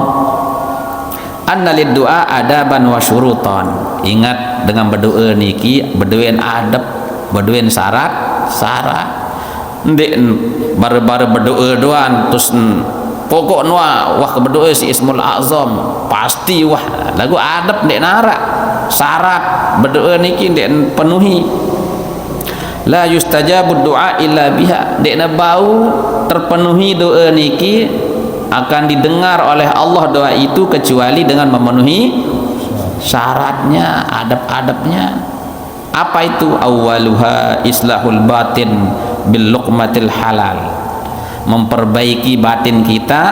Anna lid du'a adaban wa syurutan. Ingat dengan berdoa niki berdoain adab, berdoain syarat. Ndek baru berdoa doan terus pokok wah berdoa si ismul azam pasti wah lagu adab ndek nara. Syarat berdoa niki ndek penuhi. La yustajabu du'a illa biha. Ndek na bau terpenuhi doa niki akan didengar oleh Allah doa itu kecuali dengan memenuhi syaratnya, adab-adabnya. Apa itu? Awwaluha islahul batin bil luqmatil halal. Memperbaiki batin kita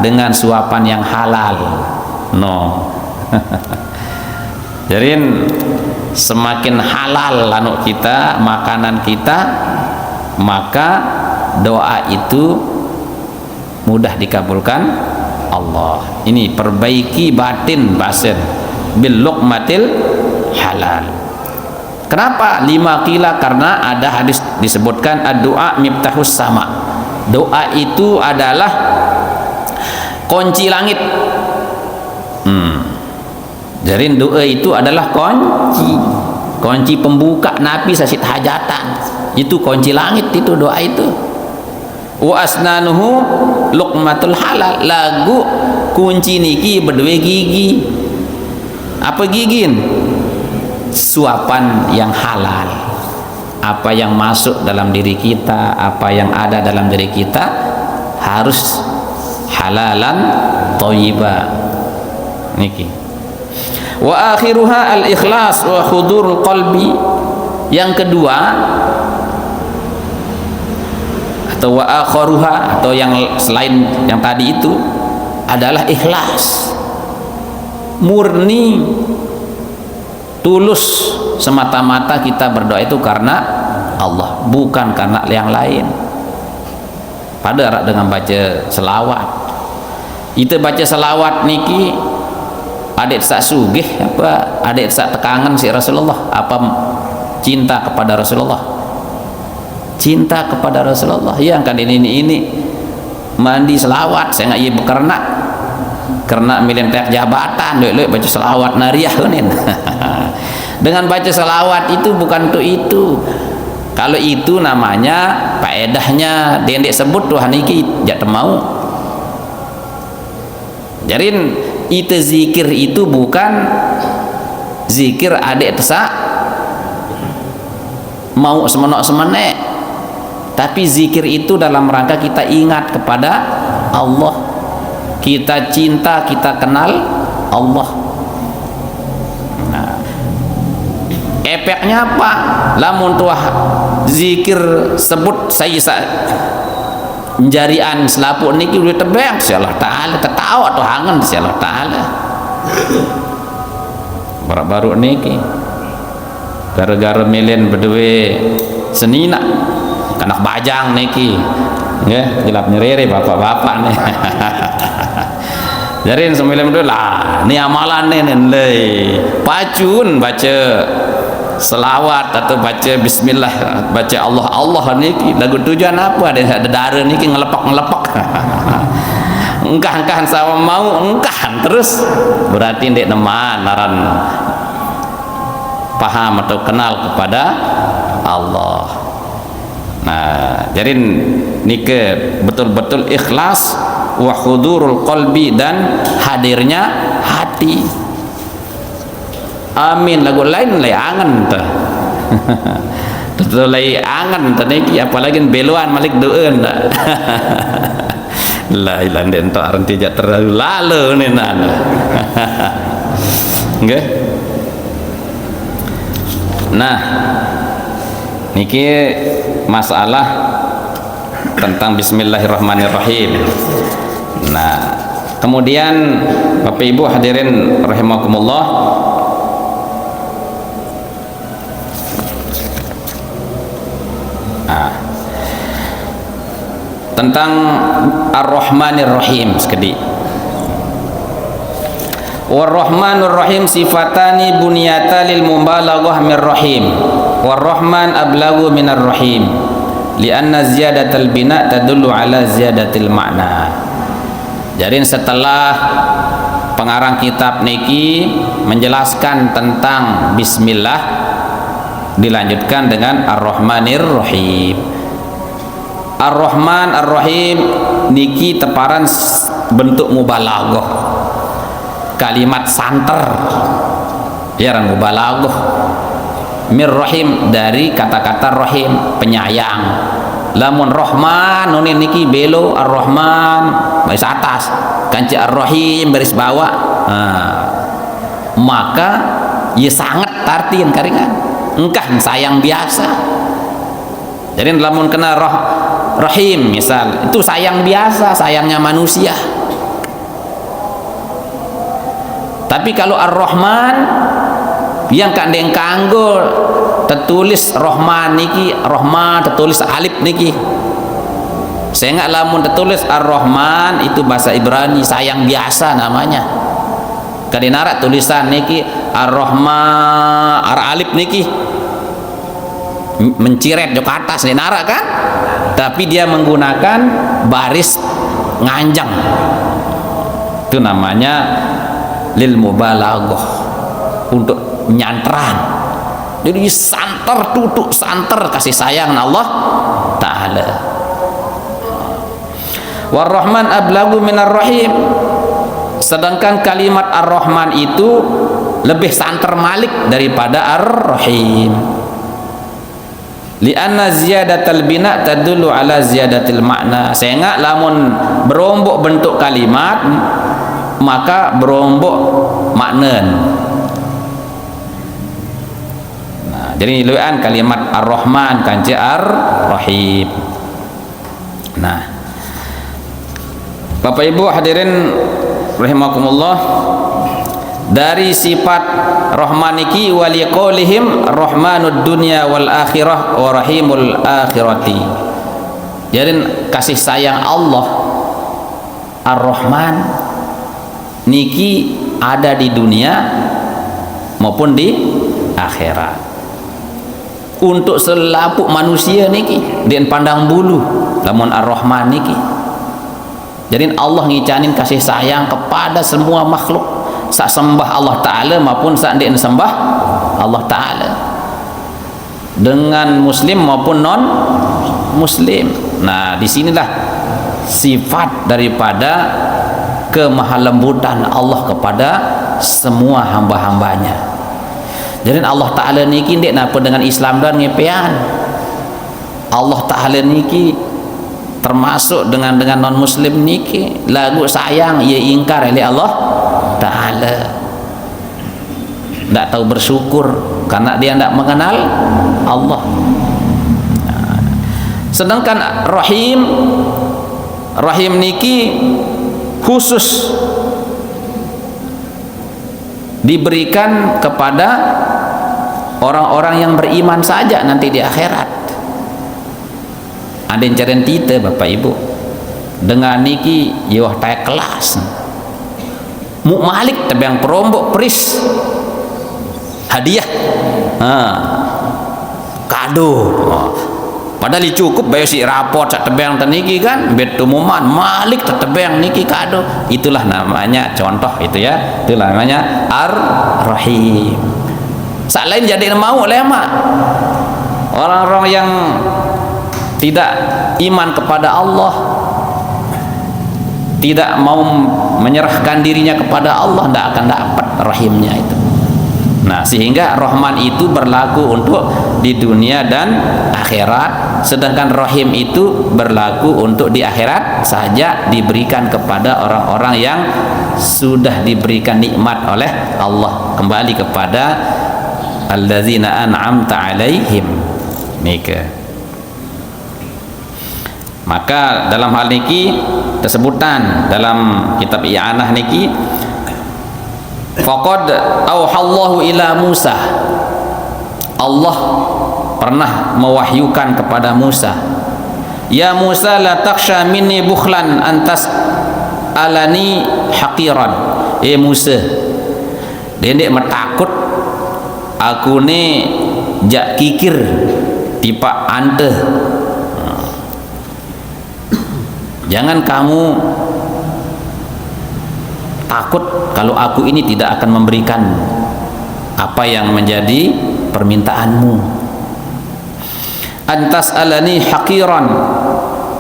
dengan suapan yang halal. No. Jadi semakin halal anu kita, makanan kita, maka doa itu mudah dikabulkan Allah. Ini perbaiki batin basin bil luqmatil halal. Kenapa 5 qila? Karena ada hadis disebutkan ad-du'a miftahus sama. Doa itu adalah kunci langit. Jadi doa itu adalah kunci pembuka napi sasit hajatan. Itu kunci langit itu doa itu. Wa asnanuhu luqmatul halal. Lagu kunci niki berdua gigi. Apa gigin? Suapan yang halal. Apa yang masuk dalam diri kita, apa yang ada dalam diri kita harus halalan thayyiba. Niki. Wa akhiruha al-ikhlas wa hudurul qalbi. Yang kedua atau wa akharuha atau yang selain yang tadi itu adalah ikhlas, murni, tulus, semata-mata kita berdoa itu karena Allah, bukan karena yang lain. Pada dengan baca selawat, itu baca selawat niki adik sak sugih apa adik sak tekangan si Rasulullah, apa cinta kepada Rasulullah, cinta kepada Rasulullah. Yang kan ini mandi selawat saya nggak iya karena milentek jabatan lek baca selawat nariah kan. Dengan baca selawat itu bukan tuh itu. Kalau itu namanya faedahnya dendek sebut Tuhan iki jak mau. Jadi itu zikir itu bukan zikir adek tesak mau semenok-semenek, tapi zikir itu dalam rangka kita ingat kepada Allah, kita cinta, kita kenal Allah. Nah, efeknya apa? Lamun tuah zikir sebut saya jarian selapuk niki udah tebang si Allah Ta'ala, tertawa atau hangen si Allah Ta'ala. Baru-baru niki gara-gara milen berdua senina kanak bajang niki ya gelap nyerere bapak-bapak nih. Jadi sembilan berdua lah ini amalan nih pacun baca selawat atau baca bismillah, baca Allah niki lagu tujuan apa? Ada darah niki ngelepak engkah sama mau engkah terus berarti ndek neman naran paham atau kenal kepada Allah. Nah, jadi nike betul-betul ikhlas wa hudurul qalbi dan hadirnya hati. Amin. Lagu lain layangan tuh. Betul layangan tuh niki apalagi beluan malik doen. La ilaha illallah arti jak terlalu lalu nih nana. Nggih. Nah, niki masalah tentang bismillahirrahmanirrahim. Nah, kemudian Bapak Ibu hadirin rahimakumullah, tentang Ar-Rahmanir Rahim sekedi. War-Rahmanur Rahim sifatani bunyata lil mubalaghah mir rahim. War-Rahman ablagu minar Rahim lianna ziyadatal bina tadullu ala ziyadatil makna. Jadi setelah pengarang kitab niki menjelaskan tentang bismillah, dilanjutkan dengan Ar-Rahmanir Rahim. Ar-Rahman Ar-Rahim niki teparan bentuk mubalaghah, kalimat santer ya, mubalaghah. Mir Rahim dari kata-kata Rahim, penyayang. Lamun Rahman nunin niki belo, Ar-Rahman baris atas, kanci Ar-Rahim baris bawah. Maka ya sangat tartin karingan engkah sayang biasa. Jadi lamun kena Rahim misal, itu sayang biasa, sayangnya manusia. Tapi kalau Ar-Rahman yang kandeng kanggo tertulis Rahman niki, Rahman tertulis alif niki. Saya nggak lamun tertulis Ar-Rahman itu bahasa Ibrani, sayang biasa namanya. Kadinara tulisan niki Ar-Rahman ar alif niki menciret ke atas dinara kan, tapi dia menggunakan baris nganjang, itu namanya lil mubalaghah, untuk nyantran. Jadi santer, tutuk santer kasih sayang Allah Ta'ala. War-Rahman ablagu minar Rahim, sedangkan kalimat Ar-Rahman itu lebih santer malik daripada Ar-Rahim. Lianna ziyadatal bina tadullu ala ziyadatil makna. Sehingga lamun berombok bentuk kalimat maka berombok makna. Jadi luan kalimat Ar-Rahman kanci Ar-Rahim. Nah, Bapak Ibu hadirin rahimakumullah, dari sifat Rahmaniki waliqaulihim Rahmanud dunya wal akhirah wa rahimul akhirati. Jadi kasih sayang Allah Ar-Rahman niki ada di dunia maupun di akhirat. Untuk selapuk manusia niki dan pandang bulu lamun Ar-Rahman niki. Jadi Allah ngicanin kasih sayang kepada semua makhluk, sak sembah Allah Ta'ala maupun sak ndik sembah Allah Ta'ala, dengan muslim maupun non muslim. Nah, disinilah sifat daripada kemahalembutan Allah kepada semua hamba-hambanya. Jadi Allah Ta'ala niki ndik napa dengan Islam dan ngepean. Allah Ta'ala niki termasuk dengan non muslim niki lagu sayang ia ingkar oleh Allah Ta'ala, tidak tahu bersyukur karena dia tidak mengenal Allah. Sedangkan Rahim niki khusus diberikan kepada orang-orang yang beriman saja nanti di akhirat. Ada yang carian kita Bapak Ibu dengan niki yowah tayak kelas mu malik tebang perombok peris hadiah kado, padahal cukup bayar si raport sak tebang teniki kan betumuman malik tetebang niki kado. Itulah namanya contoh itu ya, itulah namanya Ar-Rahim. Sak lain jadi mau lema orang-orang yang tidak iman kepada Allah, tidak mau menyerahkan dirinya kepada Allah, tidak akan dapat rahimnya itu. Nah, sehingga Rahman itu berlaku untuk di dunia dan akhirat, sedangkan Rahim itu berlaku untuk di akhirat saja, diberikan kepada orang-orang yang sudah diberikan nikmat oleh Allah. Kembali kepada allazina an'amta alaihim nika. Maka dalam hal niki tesebutan dalam kitab I'anah niki faqad auhallahu ila Musa, Allah pernah mewahyukan kepada Musa, ya Musa la takhsha minni bukhlan antas alani haqiran. Musa, dia metakut aku ni jak kikir tipa ante. Jangan kamu takut kalau aku ini tidak akan memberikan apa yang menjadi permintaanmu. Antas alani haqiran,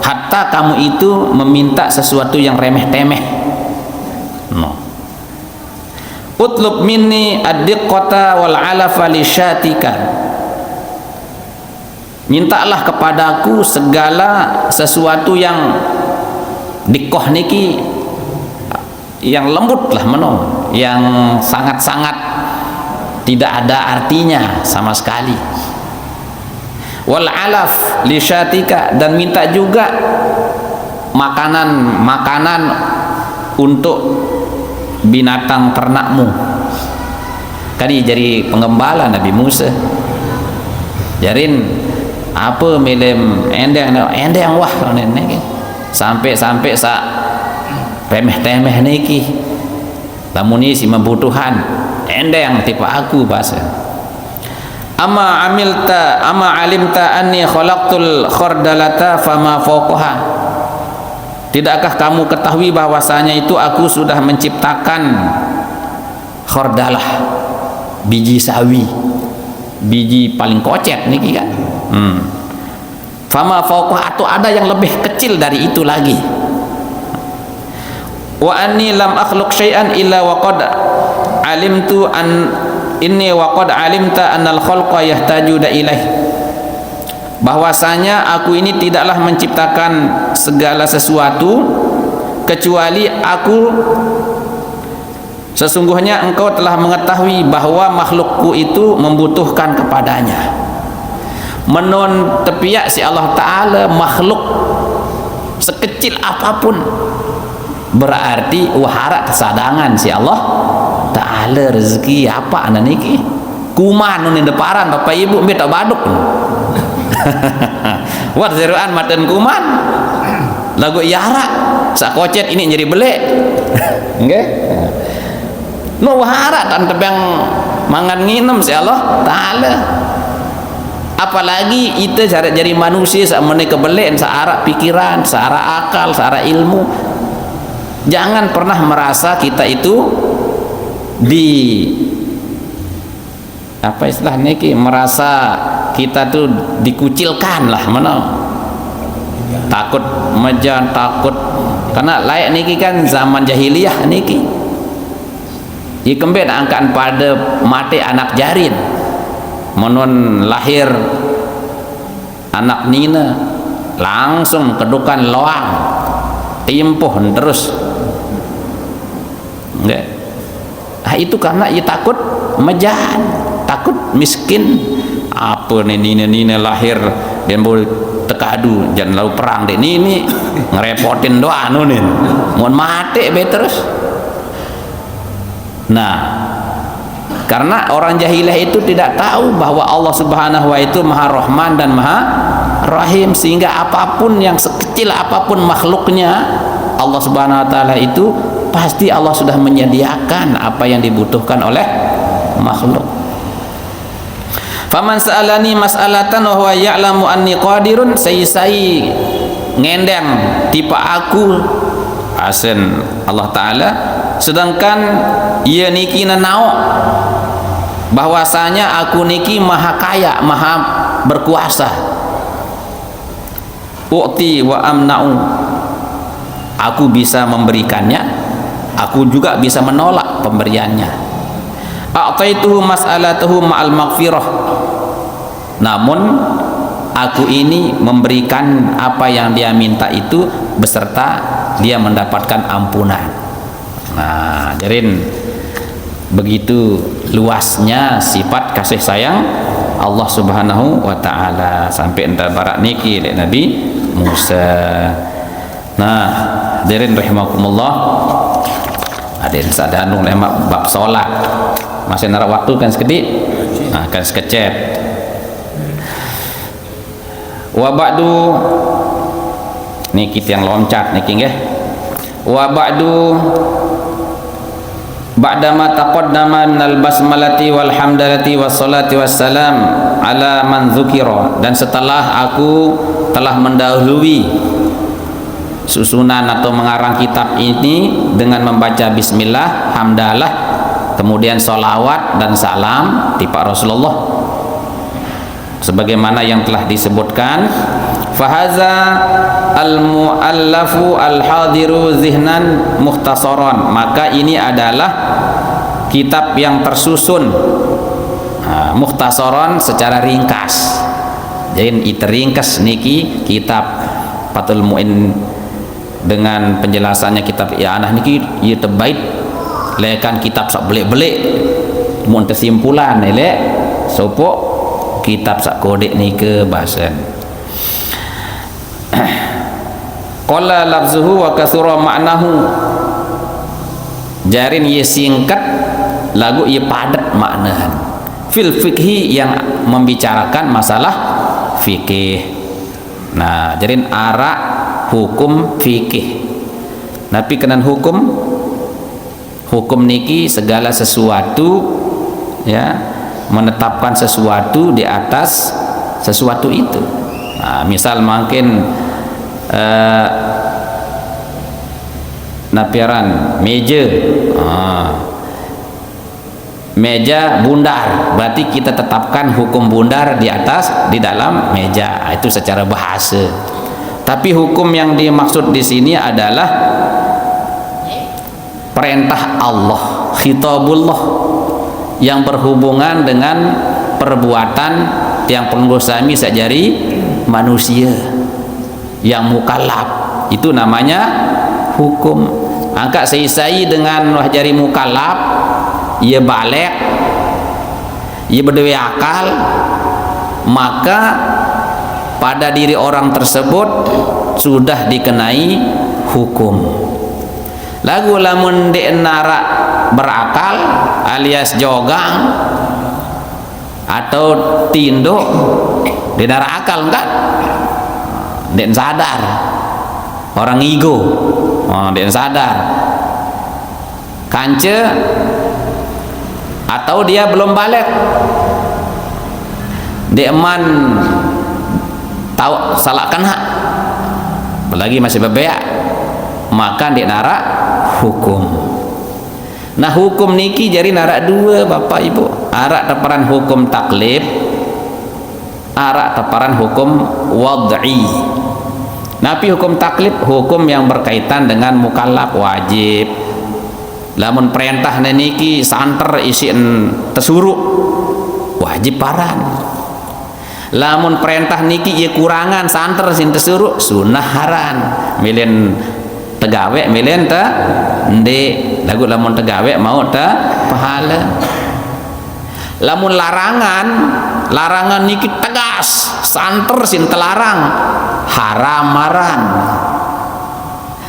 hatta kamu itu meminta sesuatu yang remeh-temeh. No. Utlub minni ad-diqqata wal 'alafa li syatika. Mintalah kepadaku segala sesuatu yang dikoh niki, yang lembut lah menon, yang sangat-sangat tidak ada artinya sama sekali. Wal 'alaf li syatika, dan minta juga makanan untuk binatang ternakmu. Kali jadi penggembala Nabi Musa, jarin apa melem endeng wah nenek sampai sa remeh-temeh niki, lamun isi membutuhan endeng tipe aku bahasa. Ama alimta anni khalaqtul khardalata fama fawqaha. Tidakkah kamu ketahui bahwasanya itu aku sudah menciptakan khardalah, biji sawi, biji paling kocet niki kan. Fama fawqaha, atau ada yang lebih kecil dari itu lagi. Wa anni lam akhluq syai'an illa wa qad alimtu an inni wa qad alimta annal khalqa yahtaju ilaih. Bahwasanya aku ini tidaklah menciptakan segala sesuatu kecuali aku sesungguhnya engkau telah mengetahui bahwa makhlukku itu membutuhkan kepadanya. Menon tepiak si Allah Ta'ala makhluk sekecil apapun berarti wahara kesadangan si Allah Ta'ala rezeki apa anak niki kuman nun deparan bapak ibu minta baduk wat zeruan maten kuman lagu yara sak kocet ini jadi belek nggih no wahara dan tebang mangan nginem si Allah Ta'ala. Apalagi itu cara jadi manusia sama kebelen searah pikiran, searah akal, searah ilmu. Jangan pernah merasa kita itu di apa istilahnya ki, merasa kita tuh dikucilkan lah mana. Takut mejan, takut karena layak niki kan zaman jahiliyah niki. Ia kembali angkaan pada mati anak jarin. Menon lahir anak nina langsung kedukan loang timpuh terus enggak. Itu karena ia takut mejan, takut miskin. Apa nih nina lahir dan boleh tekadu jangan lalu perang deh ini ngerepotin doa nunin mohon mati be terus. Nah, karena orang jahilah itu tidak tahu bahwa Allah Subhanahu wa itu Maha Rahman dan Maha Rahim, sehingga apapun yang sekecil apapun makhluknya Allah Subhanahu wa taala itu pasti Allah sudah menyediakan apa yang dibutuhkan oleh makhluk. Faman sa'alani mas'alatan wa huwa ya'lamu anni qadirun, sai ngendeng tipe aku asen Allah taala sedangkan ia niki nanau bahwasanya aku niki maha kaya, maha berkuasa. U'ti wa amna'u, aku bisa memberikannya, aku juga bisa menolak pemberiannya. A'taituhu mas'alatuhu ma'al maghfirah, namun aku ini memberikan apa yang dia minta itu beserta dia mendapatkan ampunan. Nah, jarin begitu luasnya sifat kasih sayang Allah Subhanahu wa taala sampai enta barak niki oleh Nabi Musa. Nah, hadirin rahimakumullah, hadirin sadanu lemak bab salat masih narak waktu kan sekedik, nah, kan sekecet. Wa ba'du niki yang loncat niki nggih. Wa ba'du ba'dama taqaddama minal basmalati wal hamdalati was salati was salam ala man dzukira, dan setelah aku telah mendahului susunan atau mengarang kitab ini dengan membaca bismillah, hamdalah, kemudian sholawat dan salam di Pak Rasulullah sebagaimana yang telah disebutkan. Fahaza al-mu'allafu al-hadiru zihnan mukhtasaran, maka ini adalah kitab yang tersusun mukhtasaran secara ringkas. Jadi iteringkas niki kitab Fathul Mu'in dengan penjelasannya kitab i'anah niki ieu teu bait lekan kitab sak belik-belik mun kesimpulan elek sopo kitab sak kodek nike bahasan. Qala lafzuhu wa katsura ma'nahu, jarin ieu singkat lagu ieu padat maknahan. Fil fikhi, yang membicarakan masalah fikih. Nah, jarin arak hukum fikih. Nabi kenan hukum niki segala sesuatu, ya, menetapkan sesuatu di atas sesuatu itu. Nah, misal mungkin napiaran meja, meja bundar, berarti kita tetapkan hukum bundar di atas di dalam meja, itu secara bahasa. Tapi hukum yang dimaksud di sini adalah perintah Allah, khitabullah, yang berhubungan dengan perbuatan yang penggosami sajari manusia yang mukallaf, itu namanya hukum. Angka sei-sei dengan wahjari mukallaf, ia balik, ia berdua akal, maka pada diri orang tersebut sudah dikenai hukum. Lagu lamun nara berakal alias jogang atau tinduk di nara akal enggak, den sadar, orang ego, den sadar kance, atau dia belum balik, dia eman tahu salah kena, apalagi masih bebeak, maka dia nara hukum. Nah, hukum niki jadi nara dua Bapak Ibu, arak teparan hukum taklif, arak teparan hukum wad'i. Nabi hukum taklif hukum yang berkaitan dengan mukallaf wajib. Lamun perintah niki santer isian tesuruk wajib paran. Lamun perintah niki ia kurangan santer sin tesuruk sunnah haran. Milen tegawe milen ta ende, lagu lamun tegawe mau ta pahala. Lamun larangan niki tegas santer sin telarang haram maran.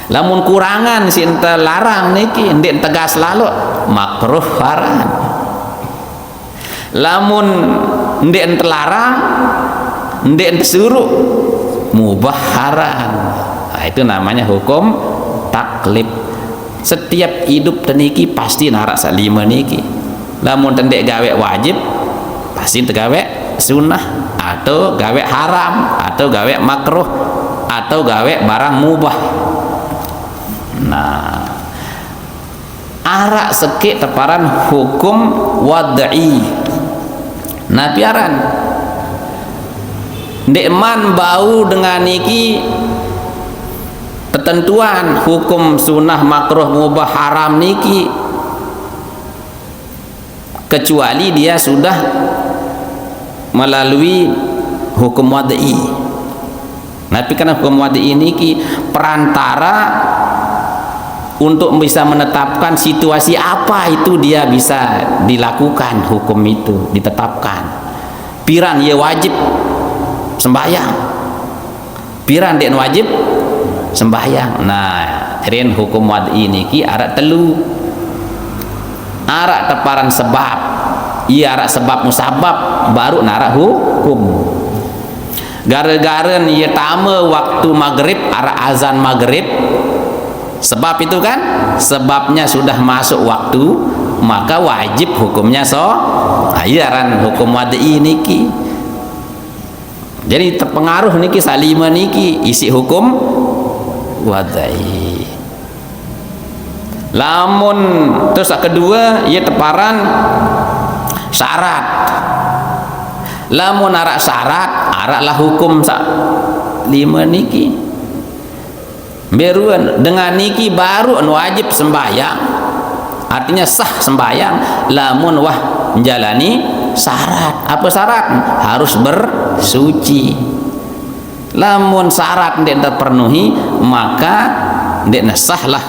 Lamun kurangan sin telarang niki ndek tegas lalu makruh haram. Lamun ndek telarang ndek disuruh mubah haram. Nah, itu namanya hukum taklif. Setiap hidup teniki pasti narak salima niki. Lamun tendek gawe wajib pasti tegawe sunnah, atau gawe haram, atau gawe makruh, atau gawe barang mubah. Nah, arak sekik teparan hukum wad'i. Nah, piaran ndek man bau dengan niki ketentuan hukum sunnah makruh mubah haram niki, kecuali dia sudah melalui hukum wad'i. Tapi karena hukum wad'i niki perantara untuk bisa menetapkan situasi apa itu dia bisa dilakukan, hukum itu ditetapkan. Piran ia wajib sembahyang, piran dia wajib sembahyang. Nah, jadi hukum wad'i niki arak telu, arak teparan sebab, iya arak sebab musabab, baru narak hukum. Gara-gara ia tama waktu maghrib, arak azan maghrib, sebab itu kan sebabnya sudah masuk waktu, maka wajib hukumnya so ayaran hukum wad'i niki. Jadi terpengaruh niki salima niki isi hukum wadai. Lamun terus kedua ia teparan syarat. Lamun arak syarat, araklah hukum sak lima niki. Beruan dengan niki baru wajib sembahyang. Artinya sah sembahyang. Lamun wah menjalani syarat. Apa syarat? Harus bersuci. Lamun syarat tidak terpenuhi, maka tidak sahlah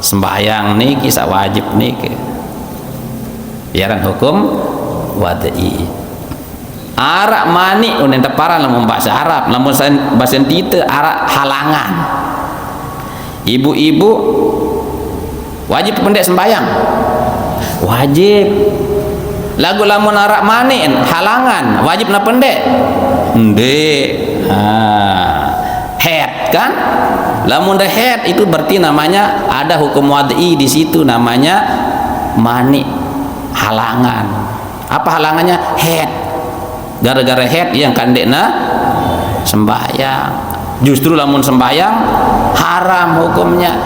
sembahyang niki sak wajib niki. Biaran hukum wadai. Arak mani unen teparan lamun bahasa Arab, lamun bahasa kita arak halangan. Ibu-ibu wajib pendek sembahyang, wajib. Lagu lamun arak mani halangan, wajib na pendek, ndek. Head kan? Lamun dah head itu berarti namanya ada hukum wad'i di situ, namanya mani, halangan. Apa halangannya? Head. Gara-gara head yang kandekna sembahyang. Justru lamun sembahyang haram hukumnya.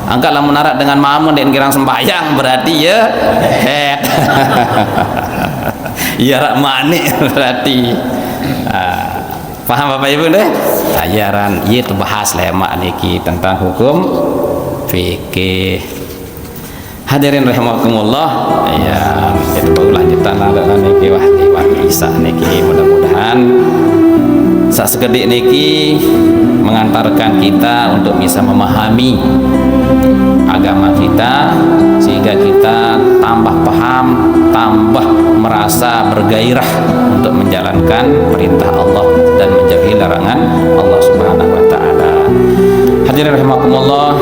Angkat lamun arak dengan mamun dan kirang sembahyang berarti ya head. Ya rak manik berarti. Paham Bapak Ibu deh? Ajaran ieu bahas lemak niki tentang hukum fikih. Hadirin rahimakumullah, ya itu baru lanjutan ada niki wah isa niki, mudah-mudahan sasekedik niki mengantarkan kita untuk bisa memahami agama kita sehingga kita tambah paham, tambah merasa bergairah untuk menjalankan perintah Allah dan menjauhi larangan Allah Subhanahu wa taala. Hadirin rahimakumullah,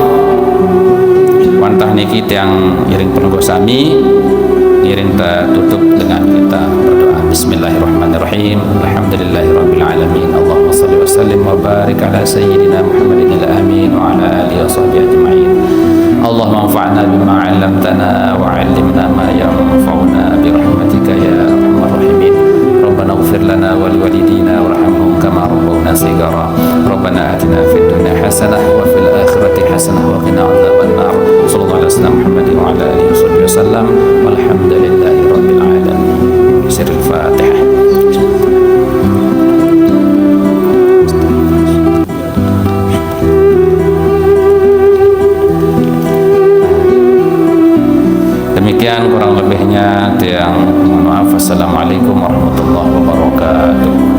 wantah niki yang iring penunggu sami iring tutup dengan kita berdoa. Bismillahirrahmanirrahim. Alhamdulillahirabbil alamin. Allahumma shalli wa sallim wa barik ala sayyidina Muhammadin al-amin wa ala alihi wa sahbihi ajma'in. Allahumma anfa'na bima 'allamtana wa 'allimna ma yanfa'una bi rahmatika ya arhamar rahimin. Rabbana ighfir lana wa liwalidina warhamhum kama rabbawna shighara. Rabbana atina fid dunya hasanah wa fil akhirati hasanah wa qina adzaban nar. Sallallahu alaihi wasallam Muhammadin wa ala alihi wasallam walhamdulillahi rabbil alamin. Sirrul Fatihah. Demikian kurang lebihnya, yang mohon maaf. Assalamualaikum warahmatullahi wabarakatuh.